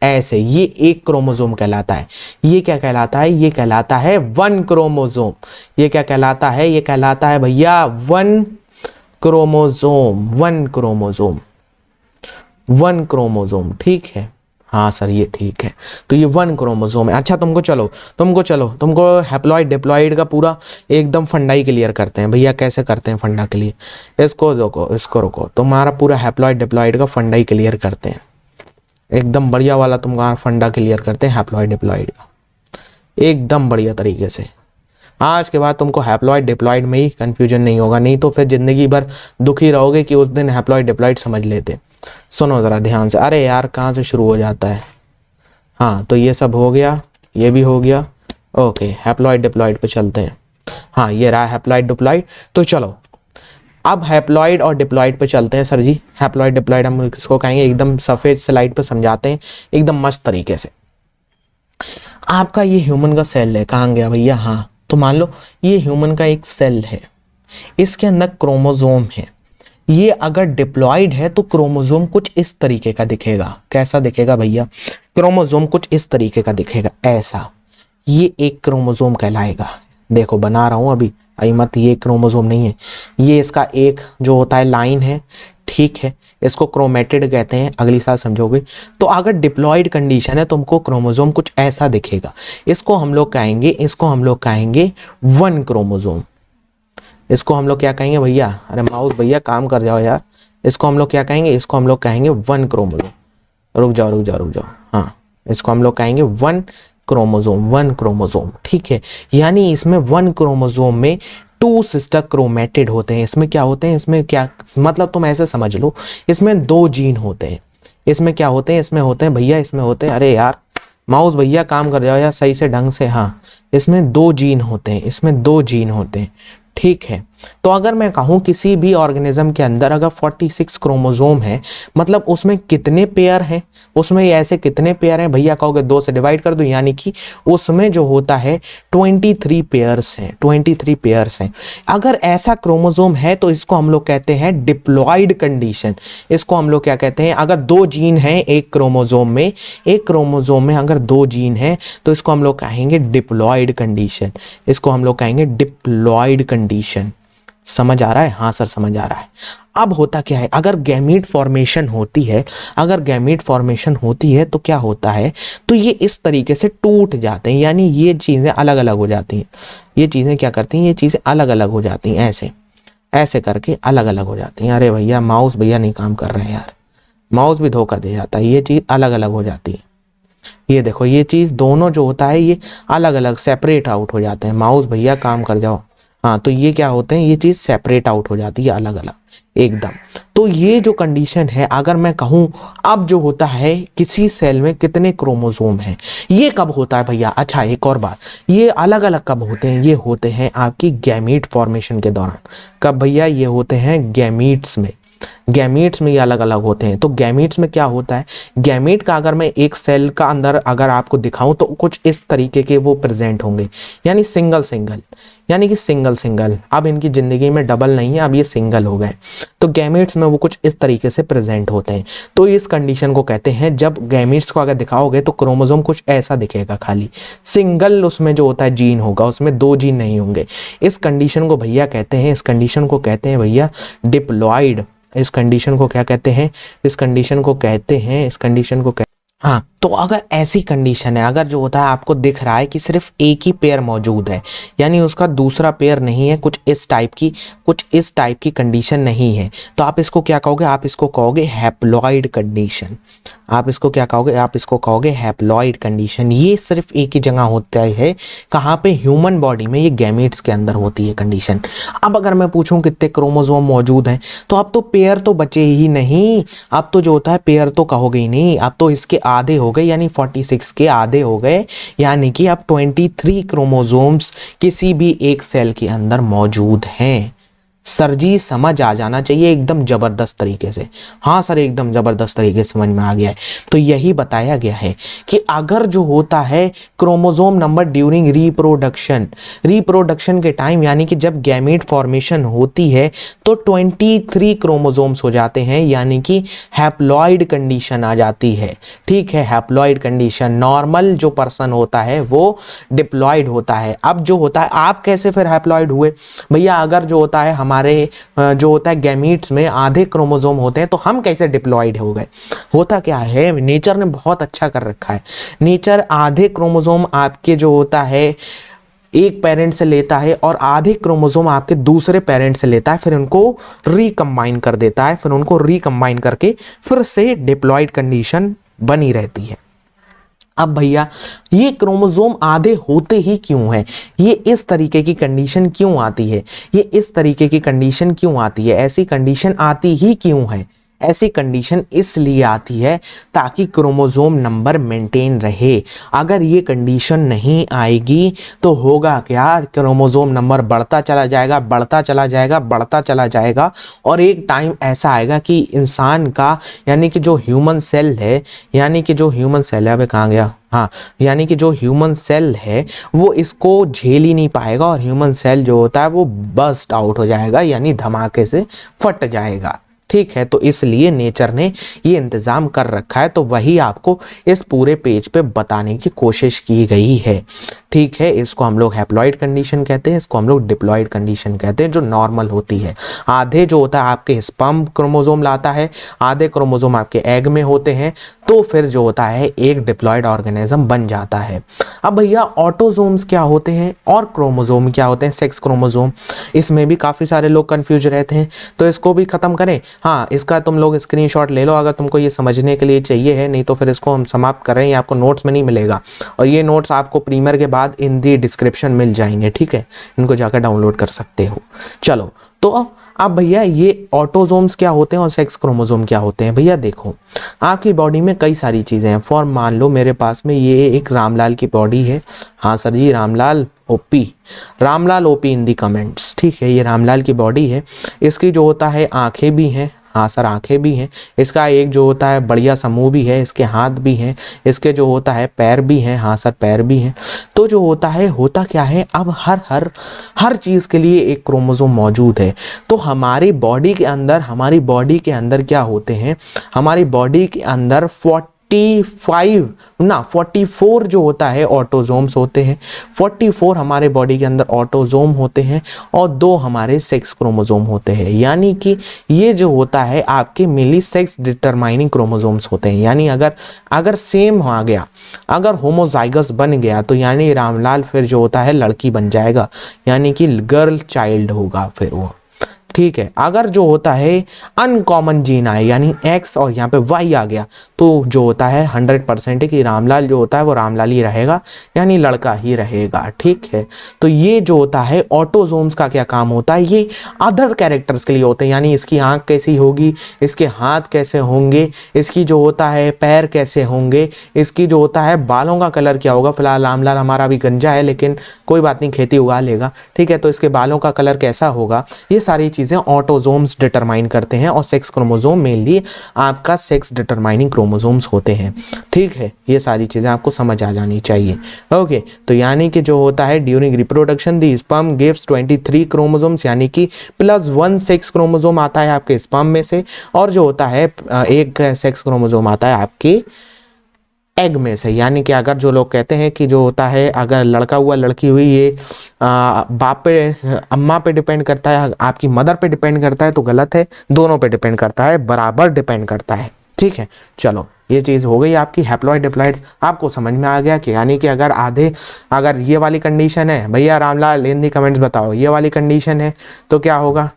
ऐसे ये एक क्रोमोसोम कहलाता है। ये क्या कहलाता है? ये कहलाता है 1 क्रोमोसोम। ये क्या कहलाता है? ये कहलाता है भैया 1 क्रोमोसोम। ठीक है, हाँ सर ये ठीक है। तो ये 1 क्रोमोसोम है। अच्छा तुमको हैप्लॉइड डिप्लॉइड का पूरा एकदम फंडा ही क्लियर करते हैं। भैया कैसे करते हैं फंडा क्लियर? इसको रुको, तुम्हारा पूरा हैप्लॉइड डिप्लॉइड का फंडा ही क्लियर करते हैं, एकदम बढ़िया वाला तुम्हारा फंडा क्लियर करते हैं हैप्लॉइड डिप्लॉइड का, एकदम बढ़िया तरीके से। आज के बाद तुमको हैप्लॉइड डिप्लॉइड में ही कंफ्यूजन नहीं होगा, नहीं तो फिर जिंदगी भर दुखी रहोगे कि उस दिन हैप्लॉइड डिप्लॉइड समझ लेते। सुनो जरा ध्यान से। अरे यार कहाँ से शुरू हो जाता है? हाँ तो ये सब हो गया, ये भी हो गया। ओके हैप्लॉइड डिप्लॉइड पे चलते हैं। हाँ ये रहा हैप्लॉइड डिप्लॉइड। तो चलो अब हैप्लॉइड और डिप्लॉइड पे चलते हैं सर जी। हैप्लॉइड डिप्लॉइड हम किसको कहेंगे, एकदम सफेद स्लाइड पे समझाते हैं एकदम मस्त तरीके से। आपका ये ह्यूमन का सेल है, कहाँ गया भैया? हाँ तो मान लो ये ह्यूमन का एक सेल है, इसके अंदर क्रोमोसोम है। ये अगर डिप्लॉइड है तो क्रोमोसोम कुछ इस तरीके का दिखेगा। कैसा दिखेगा भैया? क्रोमोसोम कुछ इस तरीके का दिखेगा, ऐसा। ये एक क्रोमोसोम कहलाएगा। देखो बना रहा हूं अभी, आई मत, ये क्रोमोसोम नहीं है, ये इसका एक जो होता है लाइन है, ठीक है। इसको क्रोमेटिड कहते हैं, अगली साल समझोगे। तो अगर डिप्लॉइड कंडीशन है तुमको क्रोमोसोम कुछ ऐसा दिखेगा। इसको हम लोग कहेंगे 1 क्रोमोसोम। इसको हम लोग क्या कहेंगे भैया? अरे माउस भैया काम कर जाओ यार। इसको हम लोग क्या कहेंगे? इसको हम लोग कहेंगे 1 क्रोमोसोम। रुक जाओ। हाँ इसको हम लोग कहेंगे 1 क्रोमोसोम। ठीक है, यानी इसमें 1 क्रोमोसोम में 2 सिस्टर क्रोमेटिड होते हैं। इसमें क्या होते हैं? इसमें क्या मतलब तुम ऐसे समझ लो, इसमें 2 जीन होते हैं। इसमें क्या होते हैं? इसमें होते हैं भैया, इसमें होते हैं, अरे यार माउस भैया काम कर जाओ यार सही से ढंग से। हाँ इसमें 2 जीन होते हैं, ठीक है। तो अगर मैं कहूँ किसी भी ऑर्गेनिज्म के अंदर अगर 46 क्रोमोसोम है, मतलब उसमें कितने पेयर हैं? उसमें ऐसे कितने पेयर हैं भैया? कहोगे 2 से डिवाइड कर दो, यानी कि उसमें जो होता है 23 पेयर्स हैं। अगर ऐसा क्रोमोसोम है तो इसको हम लोग कहते हैं डिप्लॉइड कंडीशन। इसको हम लोग क्या कहते हैं? अगर 2 जीन हैं एक क्रोमोसोम में अगर 2 जीन हैं तो इसको हम लोग कहेंगे डिप्लॉइड कंडीशन। समझ आ रहा है? हाँ सर समझ आ रहा है। अब होता क्या है, अगर गैमीट फॉर्मेशन होती है तो क्या होता है, तो ये इस तरीके से टूट जाते हैं, यानी ये चीजें अलग अलग हो जाती हैं। ये चीजें क्या करती हैं? ये चीजें अलग अलग हो जाती हैं, ऐसे करके अलग अलग हो जाती हैं। अरे भैया माउस भैया नहीं काम कर रहे हैं यार, माउस भी धोखा दे जाता है। ये चीज अलग अलग हो जाती है। ये देखो ये चीज दोनों जो होता है ये अलग अलग सेपरेट आउट हो जाते हैं। माउस भैया काम कर जाओ। हाँ तो ये क्या होते हैं? ये चीज सेपरेट आउट हो जाती है अलग अलग एकदम। तो ये जो कंडीशन है, अगर मैं कहूं अब जो होता है किसी सेल में कितने क्रोमोसोम हैं, ये कब होता है भैया? अच्छा एक और बात, ये अलग अलग कब होते हैं? ये होते हैं आपकी गैमीट फॉर्मेशन के दौरान। कब भैया? ये होते हैं गैमीट्स में। गैमीट्स में ये अलग अलग होते हैं। तो गैमीट्स में क्या होता है, गैमीट का अगर मैं एक सेल का अंदर अगर आपको दिखाऊं तो कुछ इस तरीके के वो प्रेजेंट होंगे, यानी सिंगल सिंगल, यानी कि सिंगल सिंगल। अब इनकी जिंदगी में डबल नहीं है, अब ये सिंगल हो गए। तो गैमीट्स में वो कुछ इस तरीके से प्रेजेंट होते हैं। तो इस कंडीशन को कहते हैं, जब गैमीट्स को अगर दिखाओगे तो क्रोमोसोम कुछ ऐसा दिखेगा, खाली सिंगल उसमें जो होता है जीन होगा, उसमें 2 जीन नहीं होंगे। इस कंडीशन को भैया कहते हैं, इस कंडीशन को कहते हैं भैया डिप्लॉइड। इस कंडीशन को क्या कहते हैं, इस कंडीशन को कहते हैं, इस कंडीशन को हाँ। तो अगर ऐसी कंडीशन है, अगर जो होता है आपको दिख रहा है कि सिर्फ एक ही पेयर मौजूद है, यानी उसका दूसरा पेयर नहीं है, कुछ इस टाइप की कंडीशन नहीं है, तो आप इसको क्या कहोगे, आप इसको कहोगे हैप्लॉइड कंडीशन। आप इसको क्या कहोगे, आप इसको कहोगे हैप्लॉइड कंडीशन। ये सिर्फ एक ही जगह होता है, कहाँ पे, ह्यूमन बॉडी में, ये गैमेट्स के अंदर होती है कंडीशन। अब अगर मैं पूछूं कितने क्रोमोसोम मौजूद हैं, तो अब तो पेयर तो बचे ही नहीं, अब तो जो होता है पेयर तो कहोगे ही नहीं, अब तो इसके आधे हो गए, यानी 46 के आधे हो गए, यानी कि अब 23 क्रोमोसोम्स किसी भी एक सेल के अंदर मौजूद हैं। सर जी समझ आ जाना चाहिए एकदम जबरदस्त तरीके से। हाँ सर एकदम जबरदस्त तरीके से समझ में आ गया है। तो यही बताया गया है कि अगर जो होता है क्रोमोसोम नंबर ड्यूरिंग रिप्रोडक्शन के टाइम, यानी कि जब गैमेट फॉर्मेशन होती है तो 23 क्रोमोसोम्स हो जाते हैं, यानी कि हैप्लॉइड कंडीशन आ जाती है। ठीक है, हैप्लॉइड कंडीशन। नॉर्मल जो पर्सन होता है वो डिप्लॉइड होता है। अब जो होता है, आप कैसे फिर हैप्लॉइड हुए भैया, अगर जो होता है हमारे जो होता है गैमीट्स में आधे क्रोमोसोम होते हैं, तो हम कैसे डिप्लॉइड हो गए। होता क्या है, नेचर ने बहुत अच्छा कर रखा है। नेचर आधे क्रोमोसोम आपके जो होता है एक पेरेंट से लेता है और आधे क्रोमोसोम आपके दूसरे पेरेंट से लेता है, फिर उनको रिकंबाइन कर देता है, फिर उनको रिकंबाइन करके फिर से डिप्लॉइड कंडीशन बनी रहती है। अब भैया ये क्रोमोसोम आधे होते ही क्यों है, ये इस तरीके की कंडीशन क्यों आती है, ये इस तरीके की कंडीशन क्यों आती है, ऐसी कंडीशन आती ही क्यों है। ऐसी कंडीशन इसलिए आती है ताकि क्रोमोसोम नंबर मेंटेन रहे। अगर ये कंडीशन नहीं आएगी तो होगा क्या, क्रोमोसोम नंबर बढ़ता चला जाएगा, बढ़ता चला जाएगा, बढ़ता चला जाएगा, और एक टाइम ऐसा आएगा कि इंसान का, यानी कि जो ह्यूमन सेल है, यानी कि जो ह्यूमन सेल है, अबे कहाँ गया, हाँ, यानी कि जो ह्यूमन सेल है वो इसको झेल ही नहीं पाएगा और ह्यूमन सेल जो होता है वो बस्ट आउट हो जाएगा, यानी धमाके से फट जाएगा। ठीक है, तो इसलिए नेचर ने ये इंतजाम कर रखा है। तो वही आपको इस पूरे पेज पे बताने की कोशिश की गई है। ठीक है, इसको हम लोग हैप्लॉइड कंडीशन कहते हैं, इसको हम लोग डिप्लॉइड कंडीशन कहते हैं, जो नॉर्मल होती है। आधे जो होता है आपके स्पर्म क्रोमोसोम लाता है, आधे क्रोमोसोम आपके एग में होते हैं, तो फिर जो होता है एक डिप्लॉइड ऑर्गेनिज्म बन जाता है। अब भैया ऑटोसोम्स क्या होते हैं और क्रोमोसोम क्या होते हैं, सेक्स क्रोमोसोम, इसमें भी काफ़ी सारे लोग कंफ्यूज रहते हैं, तो इसको भी ख़त्म करें। हाँ, इसका तुम लोग स्क्रीनशॉट ले लो अगर तुमको ये समझने के लिए चाहिए है, नहीं तो फिर इसको हम समाप्त कर रहे हैं, ये आपको नोट्स में नहीं मिलेगा, और ये नोट्स आपको प्रीमियर के बाद इन दी डिस्क्रिप्शन मिल जाएंगे। ठीक है, इनको जाकर डाउनलोड कर सकते हो। चलो, तो अब भैया ये ऑटोसोम्स क्या होते हैं और सेक्स क्रोमोसोम क्या होते हैं। भैया देखो, आपकी बॉडी में कई सारी चीज़ें हैं। फॉर मान लो मेरे पास में ये एक रामलाल की बॉडी है। हाँ sir ji, Ramlal OP in the comments. ठीक है, ये रामलाल की बॉडी है। इसकी जो होता है आंखें भी हैं। हाँ सर, आंखें भी हैं। इसका एक जो होता है बढ़िया समूह भी है, इसके हाथ भी हैं, इसके जो होता है पैर भी हैं। हाँ सर, पैर भी हैं। तो जो होता है, होता क्या है, अब हर चीज़ के लिए एक क्रोमोसोम मौजूद है। तो हमारी बॉडी के अंदर क्या होते हैं, हमारी बॉडी के अंदर 44 जो होता है ऑटोसोम्स होते हैं। 44 हमारे बॉडी के अंदर ऑटोसोम होते हैं और 2 हमारे सेक्स क्रोमोसोम होते हैं। यानी कि ये जो होता है आपके मिली सेक्स डिटरमाइनिंग क्रोमोसोम्स होते हैं। यानी अगर सेम आ गया, अगर होमोजाइगस बन गया, तो यानी रामलाल फिर जो होता है लड़की बन जाएगा, यानी कि गर्ल चाइल्ड होगा फिर वो। ठीक है, अगर जो होता है अनकॉमन जीन आए, यानी एक्स और यहाँ पे वाई आ गया, तो जो होता है 100% कि रामलाल जो होता है वो रामलाल ही रहेगा, यानी लड़का ही रहेगा। ठीक है, तो ये जो होता है ऑटोजोम्स का क्या काम होता है, ये अदर कैरेक्टर्स के लिए होते हैं, यानी इसकी आंख कैसी होगी, इसके हाथ कैसे होंगे, इसकी जो होता है पैर कैसे होंगे, इसकी जो होता है बालों का कलर क्या होगा। फिलहाल रामलाल हमारा अभी गंजा है, लेकिन कोई बात नहीं, खेती उगा लेगा। ठीक है, तो इसके बालों का कलर कैसा होगा, ये सारी चीज़ें ऑटोजोम्स डिटरमाइन करते हैं। और सेक्स क्रोमोजोम मेनली आपका सेक्स डिटरमाइनिंग क्रोमोजोम्स होते हैं। ठीक है, ये सारी चीज़ें आपको समझ आ जानी चाहिए। ओके, तो यानी कि जो होता है ड्यूरिंग रिप्रोडक्शन दी स्पर्म गिव्स 23 क्रोमोजोम्स, यानी कि +1 सेक्स क्रोमोजोम आता है आपके स्पर्म में से, और जो होता है एक सेक्स क्रोमोजोम आता है आपके एग में से। यानी कि अगर जो लोग कहते हैं कि जो होता है अगर लड़का हुआ लड़की हुई, ये बाप पे अम्मा पे डिपेंड करता है, आपकी मदर पे डिपेंड करता है, तो गलत है, दोनों पे डिपेंड करता है, बराबर डिपेंड करता है। ठीक है, चलो ये चीज़ हो गई आपकी हैप्लॉइड डिप्लॉइड, आपको समझ में आ गया कि यानी कि अगर ये वाली कंडीशन है, भैया रामलाल हिंदी कमेंट्स बताओ, ये वाली कंडीशन है तो क्या होगा,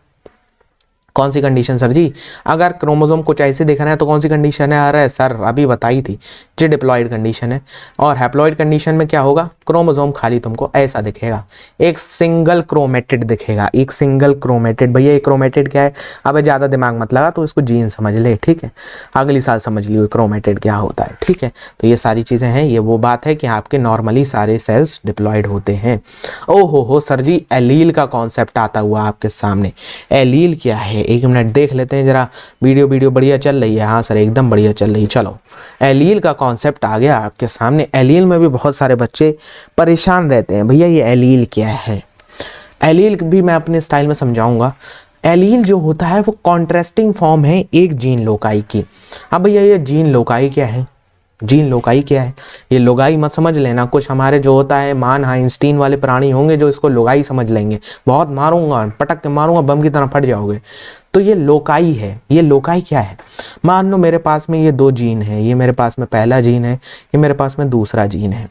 कौन सी कंडीशन सर जी, अगर क्रोमोसोम कुछ ऐसे दिख रहा है तो कौन सी कंडीशन है, अरे सर अभी बताई थी, जो डिप्लॉइड कंडीशन है। और हैप्लॉइड कंडीशन में क्या होगा, क्रोमोसोम खाली तुमको ऐसा दिखेगा, एक सिंगल क्रोमेटिड दिखेगा, एक सिंगल क्रोमेटिड। भैया ये क्रोमेटिड क्या है, अबे ज़्यादा दिमाग मत लगा, तो इसको जीन समझ ले। ठीक है, अगली साल समझ लियो क्रोमेटिड क्या होता है। ठीक है, तो ये सारी चीज़ें हैं, ये वो बात है कि आपके नॉर्मली सारे सेल्स डिप्लॉइड होते हैं। ओहो हो सर जी, एलील का कॉन्सेप्ट आता हुआ आपके सामने। एलील क्या है, एक मिनट देख लेते हैं जरा, वीडियो बढ़िया चल रही है। हाँ सर एकदम बढ़िया चल रही है। चलो एलील का कॉन्सेप्ट आ गया आपके सामने। एलील में भी बहुत सारे बच्चे परेशान रहते हैं, भैया ये एलील क्या है। एलील भी मैं अपने स्टाइल में समझाऊंगा। एलील जो होता है वो कॉन्ट्रास्टिंग फॉर्म है एक जीन लोकाई की। अब भैया ये जीन लोकाई क्या है, जीन लोकाई क्या है, ये लोगाई मत समझ लेना। कुछ हमारे जो होता है मान आइंस्टीन वाले प्राणी होंगे जो इसको लोगाई समझ लेंगे, बहुत मारूंगा, पटक के मारूंगा, बम की तरह फट जाओगे। तो ये लोकाई है। ये लोकाई क्या है, मान लो मेरे पास में ये दो जीन है, ये मेरे पास में पहला जीन है, ये मेरे पास में दूसरा जीन है।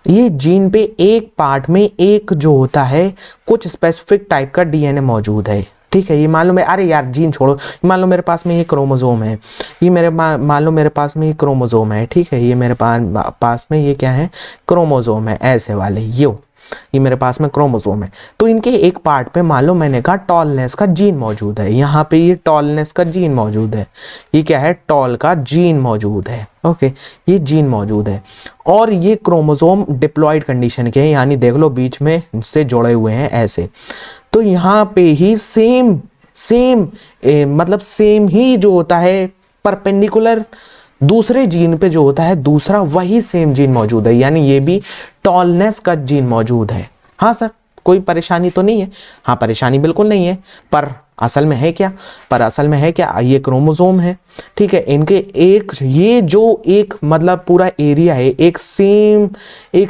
ये जीन पे एक पार्ट में एक जो होता है कुछ स्पेसिफिक टाइप का डीएनए मौजूद है। ठीक है, ये मान लो मैं, अरे यार जीन छोड़ो, मान लो मेरे पास में ये क्रोमोसोम है, ये मेरे मान लो मेरे पास में ये क्रोमोसोम है। ठीक है, ये मेरे पास में ये क्या है, क्रोमोसोम है, ऐसे वाले ये मेरे पास में क्रोमोसोम है। तो इनके एक पार्ट पे मान लो मैंने कहा टॉलनेस का जीन मौजूद है, यहाँ पे ये टॉलनेस का जीन मौजूद है, ये क्या है, टॉल का जीन मौजूद है। ओके, ये जीन मौजूद है और ये क्रोमोसोम डिप्लॉइड कंडीशन के हैं, यानी देख लो बीच में से जुड़े हुए हैं ऐसे। तो यहाँ पे ही सेम मतलब सेम ही जो होता है परपेंडिकुलर दूसरे जीन पे जो होता है दूसरा वही सेम जीन मौजूद है, यानी ये भी टॉलनेस का जीन मौजूद है। हाँ सर कोई परेशानी तो नहीं है, हाँ परेशानी बिल्कुल नहीं है, पर असल में है क्या, ये क्रोमोसोम है। ठीक है, इनके एक ये जो एक मतलब पूरा एरिया है, एक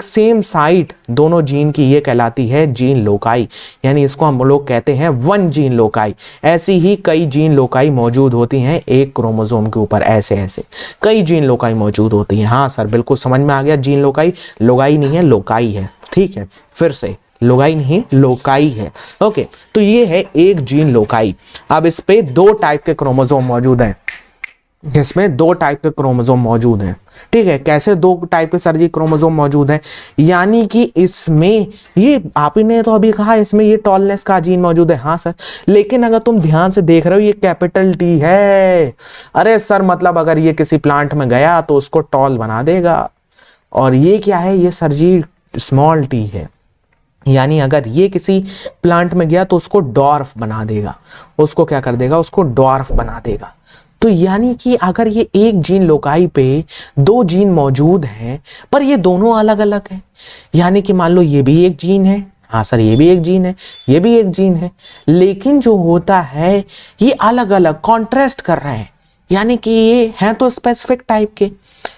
सेम साइट दोनों जीन की, ये कहलाती है जीन लोकाई, यानी इसको हम लोग कहते हैं वन जीन लोकाई। ऐसी ही कई जीन लोकाई मौजूद होती हैं एक क्रोमोसोम के ऊपर, ऐसे कई जीन लोकाई मौजूद होती हैं। हाँ सर बिल्कुल समझ में आ गया, जीन लोकाई, लोगाई नहीं है लोकाई है। ठीक है, फिर से लोगाई नहीं लोकाई है। ओके, तो ये है एक जीन लोकाई। अब इस पे दो टाइप के क्रोमोसोम मौजूद हैं, इसमें दो टाइप के क्रोमोसोम मौजूद हैं। ठीक है, कैसे दो टाइप के सर जी क्रोमोसोम मौजूद हैं, यानी कि इसमें ये आप ही ने तो अभी कहा इसमें ये टॉलनेस का जीन मौजूद है। हाँ सर, लेकिन अगर तुम ध्यान से देख रहे हो ये कैपिटल टी है। अरे सर मतलब अगर ये किसी प्लांट में गया तो उसको टॉल बना देगा, और ये क्या है, ये सर जी स्मॉल टी है, यानी अगर ये किसी प्लांट में गया तो उसको डॉर्फ बना देगा, उसको क्या कर देगा, उसको डॉर्फ बना देगा। तो यानी कि अगर ये एक जीन लोकाई पे दो जीन मौजूद हैं पर ये दोनों अलग अलग हैं, यानी कि मान लो ये भी एक जीन है, हाँ सर ये भी एक जीन है, ये भी एक जीन है, लेकिन जो होता है ये अलग अलग कॉन्ट्रास्ट कर रहे हैं, यानी कि ये हैं तो स्पेसिफिक टाइप के,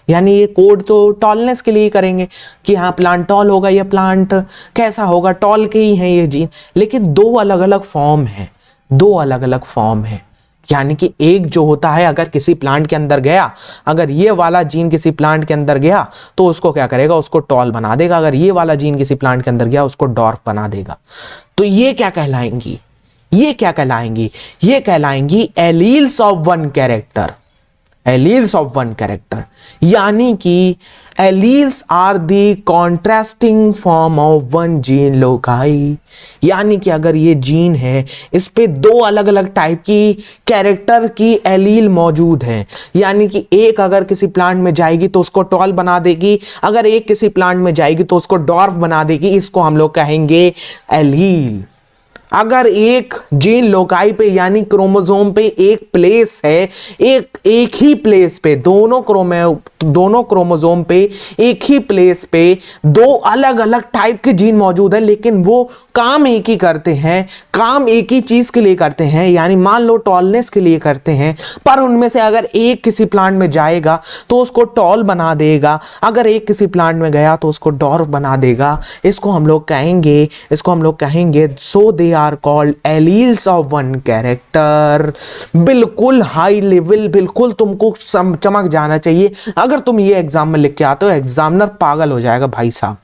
यानी ये कोड तो टॉलनेस के लिए करेंगे कि हाँ प्लांट टॉल होगा या प्लांट कैसा होगा, टॉल के ही हैं ये जीन, लेकिन दो अलग अलग फॉर्म है, दो अलग अलग फॉर्म है। यानी कि एक जो होता है अगर किसी प्लांट के अंदर गया, अगर ये वाला जीन किसी प्लांट के अंदर गया तो उसको क्या करेगा, उसको टॉल बना देगा, अगर ये वाला जीन किसी प्लांट के अंदर गया उसको डॉर्फ बना देगा। तो ये क्या कहलाएंगी, ये क्या कहलाएंगी, ये कहलाएंगी alleles of one character. Alleles of one character, यानी कि alleles are the contrasting form of one gene loci, यानी कि अगर ये जीन है इस पे दो अलग अलग टाइप की कैरेक्टर की एलील मौजूद है, यानी कि एक अगर किसी प्लांट में जाएगी तो उसको टॉल बना देगी, अगर एक किसी प्लांट में जाएगी तो उसको डॉर्फ बना देगी, इसको हम लोग कहेंगे एलील। अगर एक जीन लोकाई पे यानी क्रोमोसोम पे एक प्लेस है, एक ही प्लेस पे दोनों क्रोमोसोम पे एक ही प्लेस पे दो अलग अलग टाइप के जीन मौजूद है, लेकिन वो काम एक ही करते हैं, काम एक ही चीज के लिए करते हैं, यानी मान लो टॉलनेस के लिए करते हैं, पर उनमें से अगर एक किसी प्लांट में जाएगा तो उसको टॉल बना देगा, अगर एक किसी प्लांट में गया तो उसको डॉर्फ बना देगा। इसको हम लोग कहेंगे so they are called alleles of one character. बिल्कुल हाई लेवल, बिल्कुल तुमको चमक जाना चाहिए। अगर तुम ये एग्जाम में लिख के आते हो एग्जामिनर पागल हो जाएगा भाई साहब,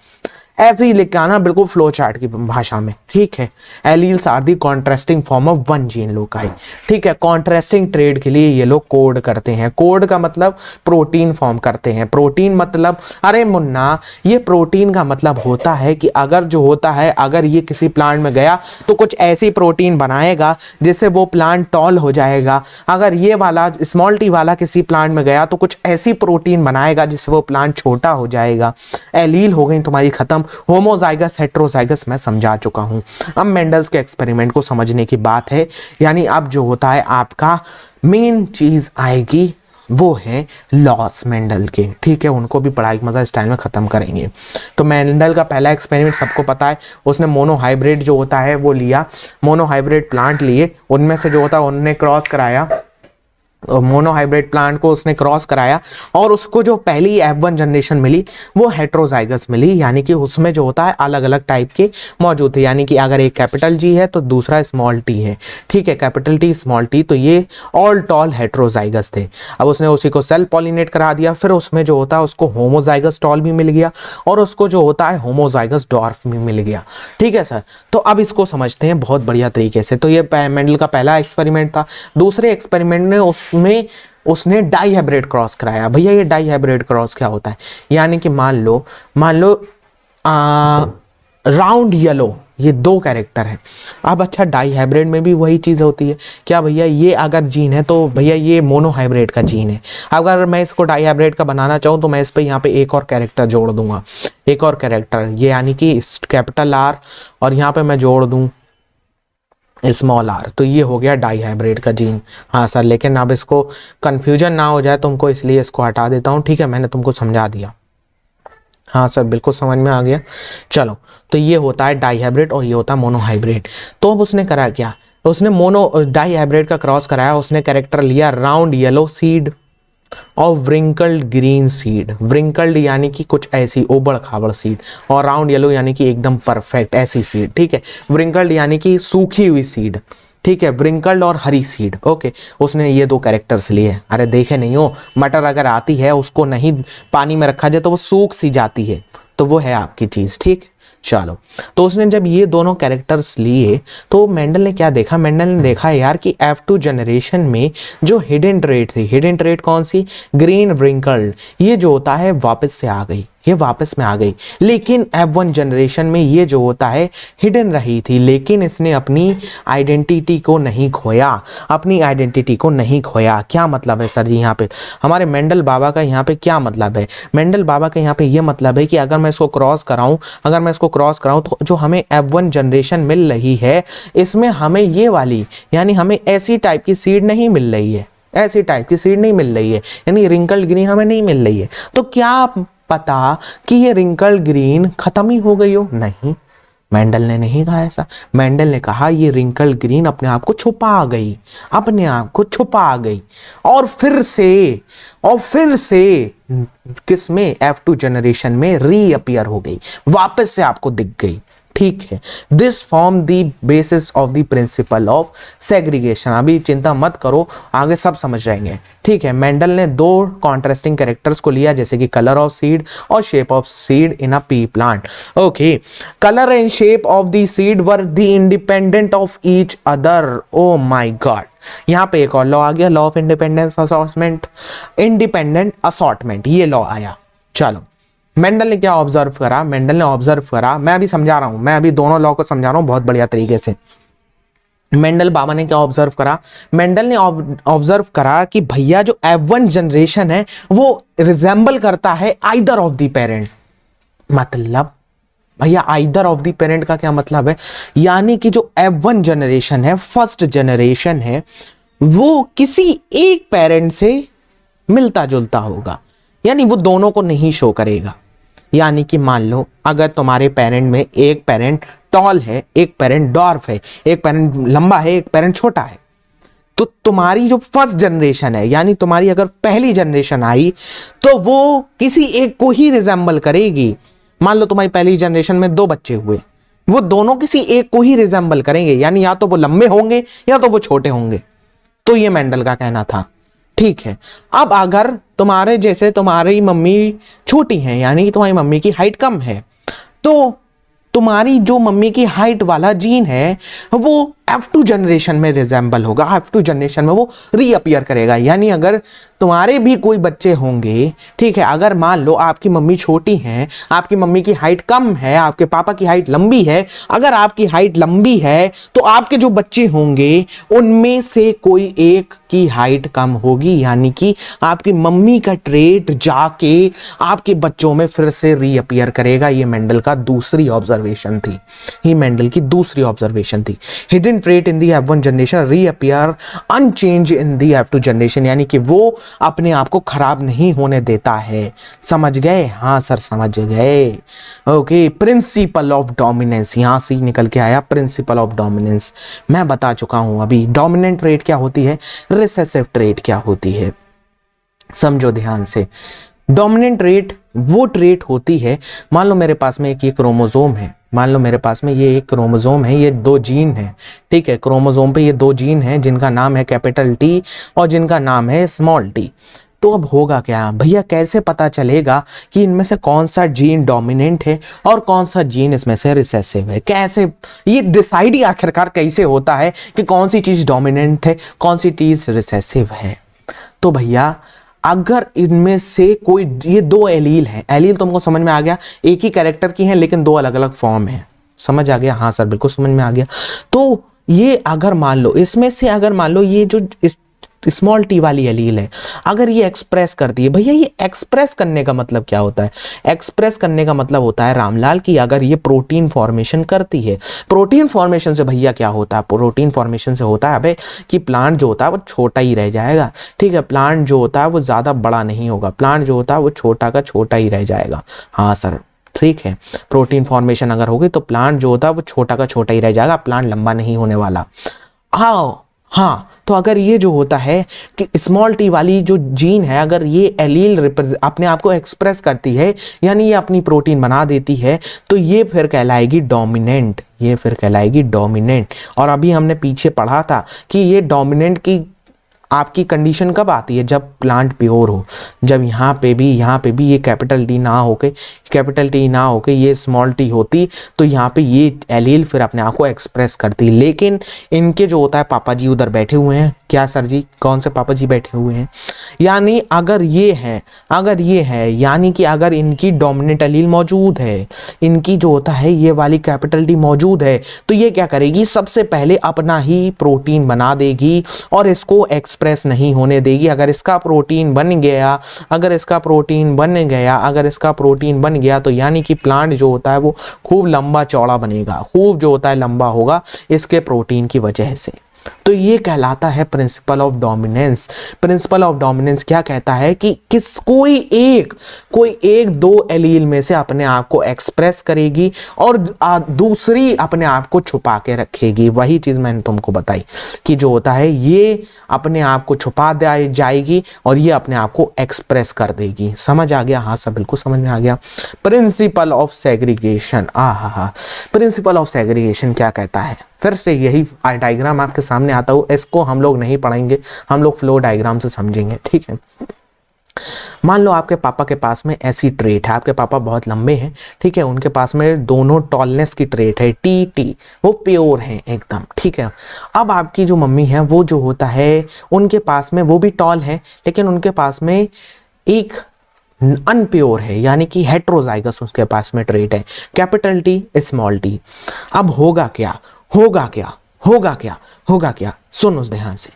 ऐसे ही लिख के आना बिल्कुल फ्लो चार्ट की भाषा में, ठीक है। Alleles are the contrasting form of one gene loci, ठीक है। कॉन्ट्रास्टिंग ट्रेड के लिए ये लोग कोड करते हैं, कोड का मतलब प्रोटीन फॉर्म करते हैं। प्रोटीन मतलब, अरे मुन्ना, ये प्रोटीन का मतलब होता है कि अगर जो होता है, अगर ये किसी प्लांट में गया तो कुछ ऐसी प्रोटीन बनाएगा जिससे वो प्लांट टॉल हो जाएगा, अगर ये वाला स्मॉल टी वाला किसी प्लांट में गया तो कुछ ऐसी प्रोटीन बनाएगा जिससे वो प्लांट छोटा हो जाएगा। एलील हो गई तुम्हारी खत्म। होमोजाइगस हेटेरोजाइगस मैं समझा चुका हूं। अब मेंडल्स के एक्सपेरिमेंट को समझने की बात है, यानी अब जो होता है आपका मेन चीज आएगी वो है लॉस मेंडल के, ठीक है। उनको भी पढ़ाई मजा स्टाइल में खत्म करेंगे। तो मेंडल का पहला एक्सपेरिमेंट सबको पता है, उसने मोनोहाइब्रिड जो होता है वो लिया, मोनोहाइब्रिड प्लांट लिए, उनमें से जो होता है उन्होंने क्रॉस कराया, मोनोहाइब्रिड प्लांट को उसने क्रॉस कराया और उसको जो पहली F1 जनरेशन मिली वो हेटेरोजाइगस मिली, यानी कि उसमें जो होता है अलग अलग टाइप के मौजूद थे, यानी कि अगर एक कैपिटल G है तो दूसरा स्मॉल t है, ठीक है, कैपिटल T स्मॉल t, तो ये ऑल टॉल हेटेरोजाइगस थे। अब उसने उसी को सेल पॉलिनेट करा दिया, फिर उसमें जो होता है उसको होमोजाइगस टॉल भी मिल गया और उसको जो होता है होमोजाइगस डॉर्फ भी मिल गया, ठीक है सर। तो अब इसको समझते हैं बहुत बढ़िया तरीके से। तो ये मेंडल का पहला एक्सपेरिमेंट था। दूसरे एक्सपेरिमेंट में उसने डाई हाइब्रिड क्रॉस कराया। भैया ये डाई हाइब्रिड क्रॉस क्या होता है, यानी कि मान लो राउंड येलो, ये दो कैरेक्टर हैं। अब अच्छा डाई हाइब्रिड में भी वही चीज होती है क्या भैया, ये अगर जीन है तो भैया ये मोनोहाइब्रिड का जीन है। अगर मैं इसको डाई हाइब्रिड का बनाना चाहूँ तो मैं इस पे यहाँ पे एक और कैरेक्टर जोड़ दूंगा, एक और कैरेक्टर, ये यानी कि कैपिटल R, और यहाँ पे मैं जोड़ दूं स्मॉल r, तो ये हो गया डाई हाइब्रिड का जीन। हाँ सर, लेकिन अब इसको कंफ्यूजन ना हो जाए तुमको, इसलिए इसको हटा देता हूँ, ठीक है, मैंने तुमको समझा दिया। हाँ सर, बिल्कुल समझ में आ गया। चलो, तो ये होता है डाई हाइब्रिड और ये होता है मोनोहाइब्रिड। तो अब उसने करा क्या, उसने डाई हाइब्रिड का क्रॉस कराया, उसने कैरेक्टर लिया राउंड येलो सीड और व्रिंकल्ड ग्रीन सीड। व्रिंकल्ड यानी कि कुछ ऐसी ओबड़ खाबड़ सीड, और राउंड येलो यानी कि एकदम परफेक्ट ऐसी सीड, ठीक है। व्रिंकल्ड यानी कि सूखी हुई सीड, ठीक है, व्रिंकल्ड और हरी सीड, ओके। उसने ये दो कैरेक्टर्स लिए। अरे देखे नहीं हो, मटर अगर आती है उसको नहीं पानी में रखा जाए तो वो सूख सी जाती है, तो वो है आपकी चीज, ठीक। चलो, तो उसने जब ये दोनों कैरेक्टर्स लिए तो मेंडल ने क्या देखा, मेंडल ने देखा यार कि F2 जनरेशन में जो हिडन ट्रेट थी, हिडन ट्रेट कौन सी, ग्रीन व्रिंकल्ड, ये जो होता है वापस से आ गई, ये वापस में आ गई। लेकिन F1 जनरेशन में ये जो होता है हिडन रही थी, लेकिन इसने अपनी आइडेंटिटी को नहीं खोया, अपनी आइडेंटिटी को नहीं खोया। क्या मतलब है सर जी, यहाँ पे हमारे मेंडल बाबा का यहाँ पे क्या मतलब है, मेंडल बाबा का यहाँ पे ये मतलब है कि अगर मैं इसको क्रॉस कराऊं तो जो हमें F1 जनरेशन मिल रही है इसमें हमें ये वाली, यानी हमें ऐसी टाइप की सीड नहीं मिल रही है, ऐसी टाइप की सीड नहीं मिल रही है, यानी रिंकल्ड ग्रीन हमें नहीं मिल रही है। तो क्या पता कि ये रिंकल्ड ग्रीन खत्म ही हो गई हो, नहीं, मेंडल ने नहीं कहा ऐसा। मेंडल ने कहा ये रिंकल्ड ग्रीन अपने आप को छुपा गई, अपने आप को छुपा गई, और फिर से किसमें, F2 जनरेशन में रीअपियर हो गई, वापस से आपको दिख गई, ठीक है। This form the basis of the principle of segregation. अभी चिंता मत करो, आगे सब समझ जाएंगे, ठीक है। मेंडल ने दो कॉन्ट्रास्टिंग कैरेक्टर्स को लिया, जैसे कि कलर ऑफ सीड और shape of seed in a P plant, okay. Colour and shape of the seed were the independent of each other. Oh my God, यहाँ पे एक और लॉ आ गया, law of independent assortment, independent assortment, ये law आया। चलो Mendel ने क्या ऑब्जर्व करा, मेंडल ने ऑब्जर्व करा, मैं अभी समझा रहा हूं, मैं अभी दोनों लॉ को समझा रहा हूं बहुत बढ़िया तरीके से। मेंडल बाबा ने क्या ऑब्जर्व करा, मेंडल ने ऑब्जर्व करा कि भैया जो F1 जनरेशन है वो रिजेंबल करता है आइदर ऑफ द पेरेंट। मतलब भैया आइदर ऑफ द पेरेंट का क्या मतलब है, यानी कि जो F1 जनरेशन है, फर्स्ट जनरेशन है, वो किसी एक पेरेंट से मिलता जुलता होगा, यानी वो दोनों को नहीं शो करेगा। यानी कि मान लो अगर तुम्हारे पेरेंट में एक पेरेंट टॉल है, एक पेरेंट डॉर्फ है, एक पेरेंट लंबा है, एक पेरेंट छोटा है, तो तुम्हारी जो फर्स्ट जनरेशन है, यानी तुम्हारी अगर पहली जनरेशन आई तो वो किसी एक को ही रिजेंबल करेगी। मान लो तुम्हारी पहली जनरेशन में 2 बच्चे हुए, वो दोनों किसी एक को ही रिजेंबल करेंगे, यानी या तो वो लंबे होंगे या तो वो छोटे होंगे। तो ये मेंडल का कहना था। ठीक है, अब अगर तुम्हारे जैसे तुम्हारी मम्मी छोटी है, यानी कि तुम्हारी मम्मी की हाइट कम है, तो तुम्हारी जो मम्मी की हाइट वाला जीन है वो F2 जनरेशन में रिजेंबल होगा, F2 जनरेशन में वो रीअपियर करेगा। यानी अगर तुम्हारे भी कोई बच्चे होंगे, ठीक है, अगर मान लो आपकी मम्मी छोटी है, आपकी मम्मी की हाइट कम है, आपके पापा की हाइट लंबी है, अगर आपकी हाइट लंबी है तो आपके जो बच्चे होंगे उनमें से कोई एक की हाइट कम होगी, यानी कि आपकी मम्मी का ट्रेट जाके आपके बच्चों में फिर से रीअपियर करेगा। ये मेंडल का दूसरी ऑब्जर्वेशन थी, ये मेंडल की दूसरी ऑब्जर्वेशन थी। Hidden trait in the F1 generation reappear unchanged in the F2 generation, यानी कि वो अपने आप को खराब नहीं होने देता है। समझ गए? हाँ सर समझ गए। ओके, प्रिंसिपल ऑफ डोमिनेंस, यहां से निकल के आया प्रिंसिपल ऑफ डोमिनेंस। मैं बता चुका हूं अभी डोमिनेंट ट्रेट क्या होती है, रिसेसिव ट्रेट क्या होती है, समझो ध्यान से। डोमिनेंट ट्रेट वो ट्रेट होती है, मान लो मेरे पास में एक ये क्रोमोसोम है, मान लो मेरे पास में ये एक क्रोमोसोम है, ये 2 जीन है, ठीक है, क्रोमोसोम पे ये 2 जीन है जिनका नाम है कैपिटल T और जिनका नाम है स्मॉल t। तो अब होगा क्या भैया, कैसे पता चलेगा कि इनमें से कौन सा जीन डोमिनेंट है और कौन सा जीन इसमें से रिसेसिव है? कैसे ये डिसाइड ही आखिरकार कैसे होता है कि कौन सी चीज डोमिनेंट है, कौन सी चीज रिसेसिव है? तो भैया अगर इनमें से कोई, ये 2 एलील हैं, एलील तुमको समझ में आ गया, एक ही कैरेक्टर की हैं लेकिन 2 अलग अलग फॉर्म है, समझ आ गया? हाँ सर बिल्कुल समझ में आ गया। तो ये अगर मान लो इसमें से, अगर मान लो ये जो स्मॉल t वाली एलील है, अगर ये एक्सप्रेस करती है, भैया ये एक्सप्रेस करने का मतलब क्या होता है? एक्सप्रेस करने का मतलब होता है रामलाल की अगर ये प्रोटीन फॉर्मेशन करती है। प्रोटीन फॉर्मेशन से भैया क्या होता है? प्रोटीन फॉर्मेशन से होता है अबे कि प्लांट जो होता है वो छोटा ही रह जाएगा, ठीक है, प्लांट जो होता है वो ज्यादा बड़ा नहीं होगा, प्लांट जो होता है वो छोटा का छोटा ही रह जाएगा। हाँ सर ठीक है, प्रोटीन फॉर्मेशन अगर होगी तो प्लांट जो होता है वो छोटा का छोटा ही रह जाएगा, प्लांट लंबा नहीं होने वाला। हाँ, तो अगर ये जो होता है कि स्मॉल t वाली जो जीन है, अगर ये एलील अपने आप को एक्सप्रेस करती है, यानी ये अपनी प्रोटीन बना देती है, तो ये फिर कहलाएगी डोमिनेंट, ये फिर कहलाएगी डोमिनेंट। और अभी हमने पीछे पढ़ा था कि ये डोमिनेंट की आपकी कंडीशन कब आती है? जब प्लांट प्योर हो, जब यहाँ पे भी ये कैपिटल T ना होके ये स्मॉल t होती, तो यहाँ पे ये एलील फिर अपने आप को एक्सप्रेस करती। लेकिन इनके जो होता है, पापा जी उधर बैठे हुए हैं, क्या सर जी, कौन से पापा जी बैठे हुए हैं? यानी अगर ये है, यानी कि अगर इनकी डोमिनेंट एलील मौजूद है, इनकी जो होता है ये वाली कैपिटल T मौजूद है, तो ये क्या करेगी? सबसे पहले अपना ही प्रोटीन बना देगी और इसको एक्सप्रेस नहीं होने देगी। अगर इसका प्रोटीन बन गया तो यानी कि प्लांट जो होता है वो खूब लंबा चौड़ा बनेगा, खूब जो होता है लंबा होगा इसके प्रोटीन की वजह से। तो ये कहलाता है principle of dominance. Principle of dominance क्या कहता है कि कोई एक 2 एलील में से अपने आप को एक्सप्रेस करेगी और दूसरी अपने आप को छुपा के रखेगी। वही चीज मैंने तुमको बताई कि जो होता है ये अपने आप को छुपा जाएगी और ये अपने आप को एक्सप्रेस कर देगी। समझ आ गया? हाँ सब बिल्कुल समझ में आ गया। Principle of segregation, principle of segregation क्या कहता है? फिर से यही डायग्राम आपके सामने आता हूँ, इसको हम लोग नहीं पढ़ेंगे, हम लोग फ्लो डायग्राम से समझेंगे, ठीक है। मान लो आपके पापा के पास में ऐसी ट्रेट है, आपके पापा बहुत लंबे हैं, ठीक है, उनके पास में दोनों टॉलनेस की ट्रेट है, टी, वो प्योर है एकदम, ठीक है। अब आपकी जो मम्मी है वो जो होता है उनके पास में वो भी टॉल है, लेकिन उनके पास में एक अनप्योर है, यानी कि हेट्रोजाइगस उसके पास में ट्रेट है, कैपिटल टी स्मॉल टी। अब होगा क्या, होगा क्या, होगा क्या, होगा क्या, सुनो ध्यान से।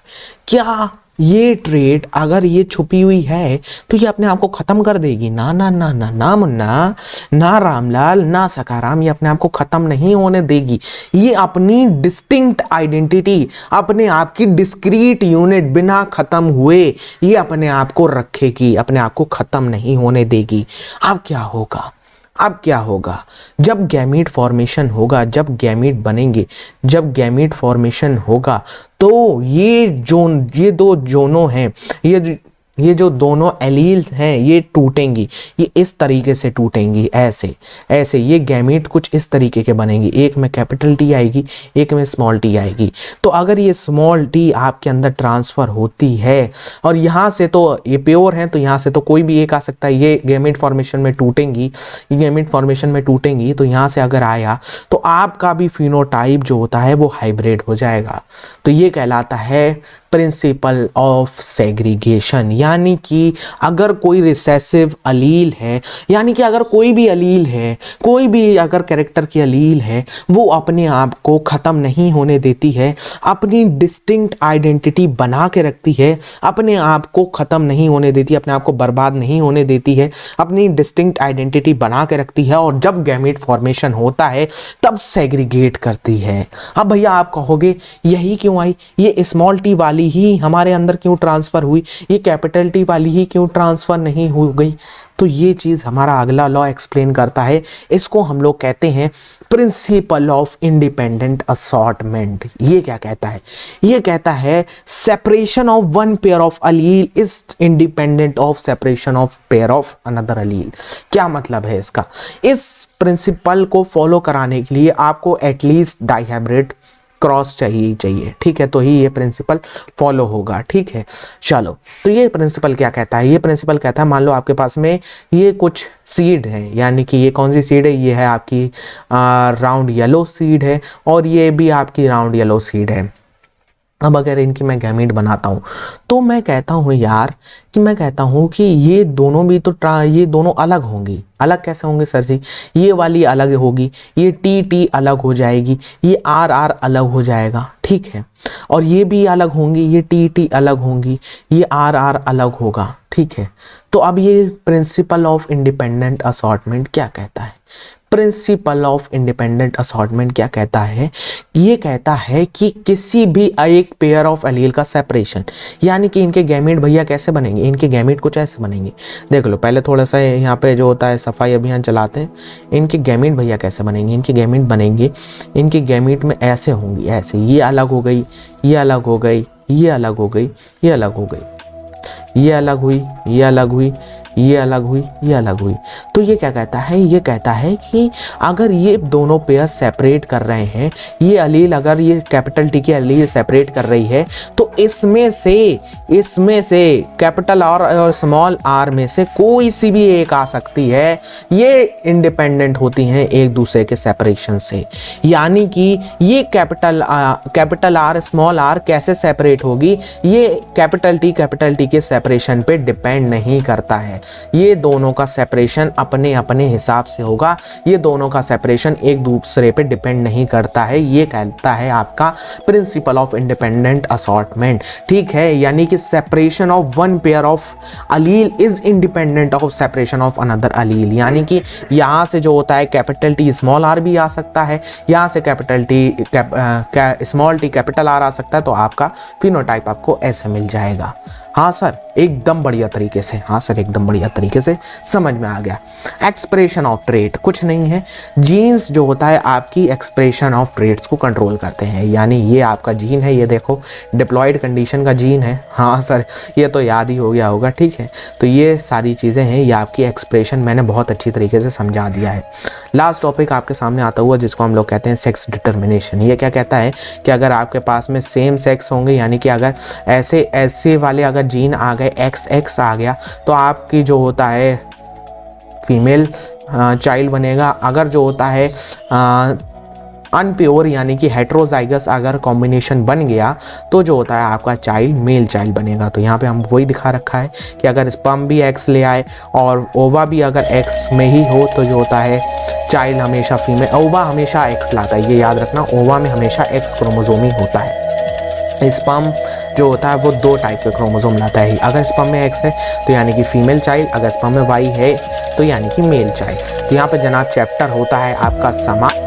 क्या ये ट्रेट अगर ये छुपी हुई है तो ये अपने आप को खत्म कर देगी? ना ना ना ना ना मुन्ना, ना रामलाल, ना सकाराम, ये अपने आप को खत्म नहीं होने देगी। ये अपनी डिस्टिंक्ट आइडेंटिटी, अपने आप की डिस्क्रीट यूनिट बिना खत्म हुए ये अपने आप को रखेगी, अपने आप को खत्म नहीं होने देगी। अब क्या होगा, अब क्या होगा, जब गैमीट फॉर्मेशन होगा, जब गैमीट बनेंगे, जब गैमीट फॉर्मेशन होगा तो ये दो जोनों हैं, ये जो दोनों एलील्स हैं ये टूटेंगी, ये इस तरीके से टूटेंगी, ऐसे ऐसे ये गैमीट कुछ इस तरीके के बनेंगे, एक में कैपिटल टी आएगी, एक में स्मॉल टी आएगी। तो अगर ये स्मॉल टी आपके अंदर ट्रांसफर होती है और यहाँ से तो ये प्योर है तो यहाँ से तो कोई भी एक आ सकता है, ये गैमीट फॉर्मेशन में टूटेंगी, ये गैमीट फॉर्मेशन में टूटेंगी तो यहाँ से अगर आया तो आपका भी फिनोटाइप जो होता है वो हाइब्रिड हो जाएगा। तो ये कहलाता है प्रिंसिपल ऑफ सेग्रीगेशन, यानी कि अगर कोई रिसेसिव अलील है, यानी कि अगर कोई भी अलील है, कोई भी अगर कैरेक्टर की अलील है, वो अपने आप को ख़त्म नहीं होने देती है, अपनी डिस्टिंक्ट आइडेंटिटी बना के रखती है, अपने आप को ख़त्म नहीं होने देती, अपने आप को बर्बाद नहीं होने देती है, अपनी डिस्टिंक्ट आइडेंटिटी बना के रखती है और जब गैमीट फॉर्मेशन होता है तब सेग्रीगेट करती है। अब भैया आप कहोगे यही क्यों आई, ये स्मॉल टी वाली ही हमारे अंदर क्यों ट्रांसफर हुई, ये कैपिटल टी वाली ही क्यों ट्रांसफर नहीं हो गई? तो ये चीज हमारा अगला लॉ एक्सप्लेन करता है, इसको हम लोग कहते हैं प्रिंसिपल ऑफ इंडिपेंडेंट असॉर्टमेंट। ये क्या कहता है, ये कहता है separation of one pair of allele is independent of separation of pair of another allele. क्या मतलब है इसका? इस प्रिंसिपल को फॉलो कराने के लिए आपको एटलीस्ट डाइहाइब्रिड क्रॉस चाहिए, ठीक है, तो ही ये प्रिंसिपल फॉलो होगा, ठीक है। चलो, तो ये प्रिंसिपल क्या कहता है, ये प्रिंसिपल कहता है मान लो आपके पास में ये कुछ सीड है, यानी कि ये कौन सी सीड है, ये है आपकी राउंड येलो सीड है और ये भी आपकी राउंड येलो सीड है। अब अगर इनकी मैं गैमीट बनाता हूँ तो मैं कहता हूँ यार कि मैं कहता हूँ कि ये दोनों भी तो ये दोनों अलग होंगी। अलग कैसे होंगे सर जी? ये वाली अलग होगी, ये टी अलग हो जाएगी, ये आर अलग हो जाएगा, ठीक है, और ये भी अलग होंगी, ये टी अलग होंगी, ये आर अलग होगा, ठीक है। तो अब ये प्रिंसिपल ऑफ इंडिपेंडेंट असॉर्टमेंट क्या कहता है? प्रिंसिपल ऑफ इंडिपेंडेंट असॉर्टमेंट क्या कहता है? ये कहता है कि किसी भी एक पेयर ऑफ एलील का सेपरेशन, यानी कि इनके गैमीट भैया कैसे बनेंगे, इनके गैमीट कुछ ऐसे बनेंगे। देख लो, पहले थोड़ा सा यहाँ पे जो होता है सफाई अभियान चलाते हैं। इनके गैमीट भैया कैसे बनेंगे? इनके गैमीट बनेंगे, इनके गैमीट में ऐसे होंगी, ऐसे, ये अलग हो गई, ये अलग हो गई, ये अलग हो गई, ये अलग हो गई, ये अलग हुई, ये अलग हुई, ये अलग हुई, ये अलग हुई। तो ये क्या कहता है? ये कहता है कि अगर ये दोनों पेयर सेपरेट कर रहे हैं, ये अलील अगर ये कैपिटल टी की अलील सेपरेट कर रही है तो इसमें से कैपिटल आर और स्मॉल आर में से कोई सी भी एक आ सकती है। ये इंडिपेंडेंट होती हैं एक दूसरे के सेपरेशन से, यानी कि ये कैपिटल आर स्मॉल आर कैसे सेपरेट होगी? ये कैपिटल टी के सेपरेशन पे डिपेंड नहीं करता है। ये दोनों का सेपरेशन अपने अपने हिसाब से होगा, ये दोनों का सेपरेशन एक दूसरे पे डिपेंड नहीं करता है। ये कहता है आपका प्रिंसिपल ऑफ इंडिपेंडेंट असॉर्टमेंट, ठीक है। यानी कि separation of one pair of allele is independent of separation of another allele, यानी कि यहाँ से जो होता है कैपिटल टी स्मॉल आर भी आ सकता है, यहाँ से capital T small T capital R आ सकता है, तो आपका फिनोटाइप आपको ऐसे मिल जाएगा। हाँ सर, एकदम बढ़िया तरीके से, हाँ सर एकदम बढ़िया तरीके से समझ में आ गया। एक्सप्रेशन ऑफ ट्रेट कुछ नहीं है, जीन्स जो होता है आपकी एक्सप्रेशन ऑफ ट्रेट्स को कंट्रोल करते हैं। यानी ये आपका जीन है, ये देखो डिप्लॉयड कंडीशन का जीन है, हाँ सर ये तो याद ही हो गया होगा, ठीक है। तो ये सारी चीज़ें हैं, ये आपकी एक्सप्रेशन मैंने बहुत अच्छी तरीके से समझा दिया है। लास्ट टॉपिक आपके सामने आता हुआ जिसको हम लोग कहते हैं सेक्स डिटर्मिनेशन। ये क्या कहता है कि अगर आपके पास में सेम सेक्स होंगे, यानी कि अगर ऐसे वाले अगर जीन आ गए XX आ गया तो आपकी जो होता है फीमेल चाइल्ड बनेगा। अगर जो होता है अनप्योर यानी कि हेट्रोजाइगस अगर कॉम्बिनेशन बन गया तो जो होता है आपका चाइल्ड मेल चाइल्ड बनेगा। तो यहाँ पे हम वही दिखा रखा है कि अगर स्पर्म भी X ले आए और ओवा भी अगर X में ही हो तो जो होता है चाइल्ड हमेशा फीमेल, ओवा हमेशा X लाता है, ये याद रखना, ओवा में हमेशा X क्रोमोसोम ही होता है। स्पर्म जो होता है वो 2 टाइप के क्रोमोसोम लाता है। अगर स्पर्म में X है तो यानी कि फीमेल चाइल्ड, अगर स्पर्म में Y है तो यानी कि मेल चाइल्ड। तो यहाँ पे जनाब चैप्टर होता है आपका समाज।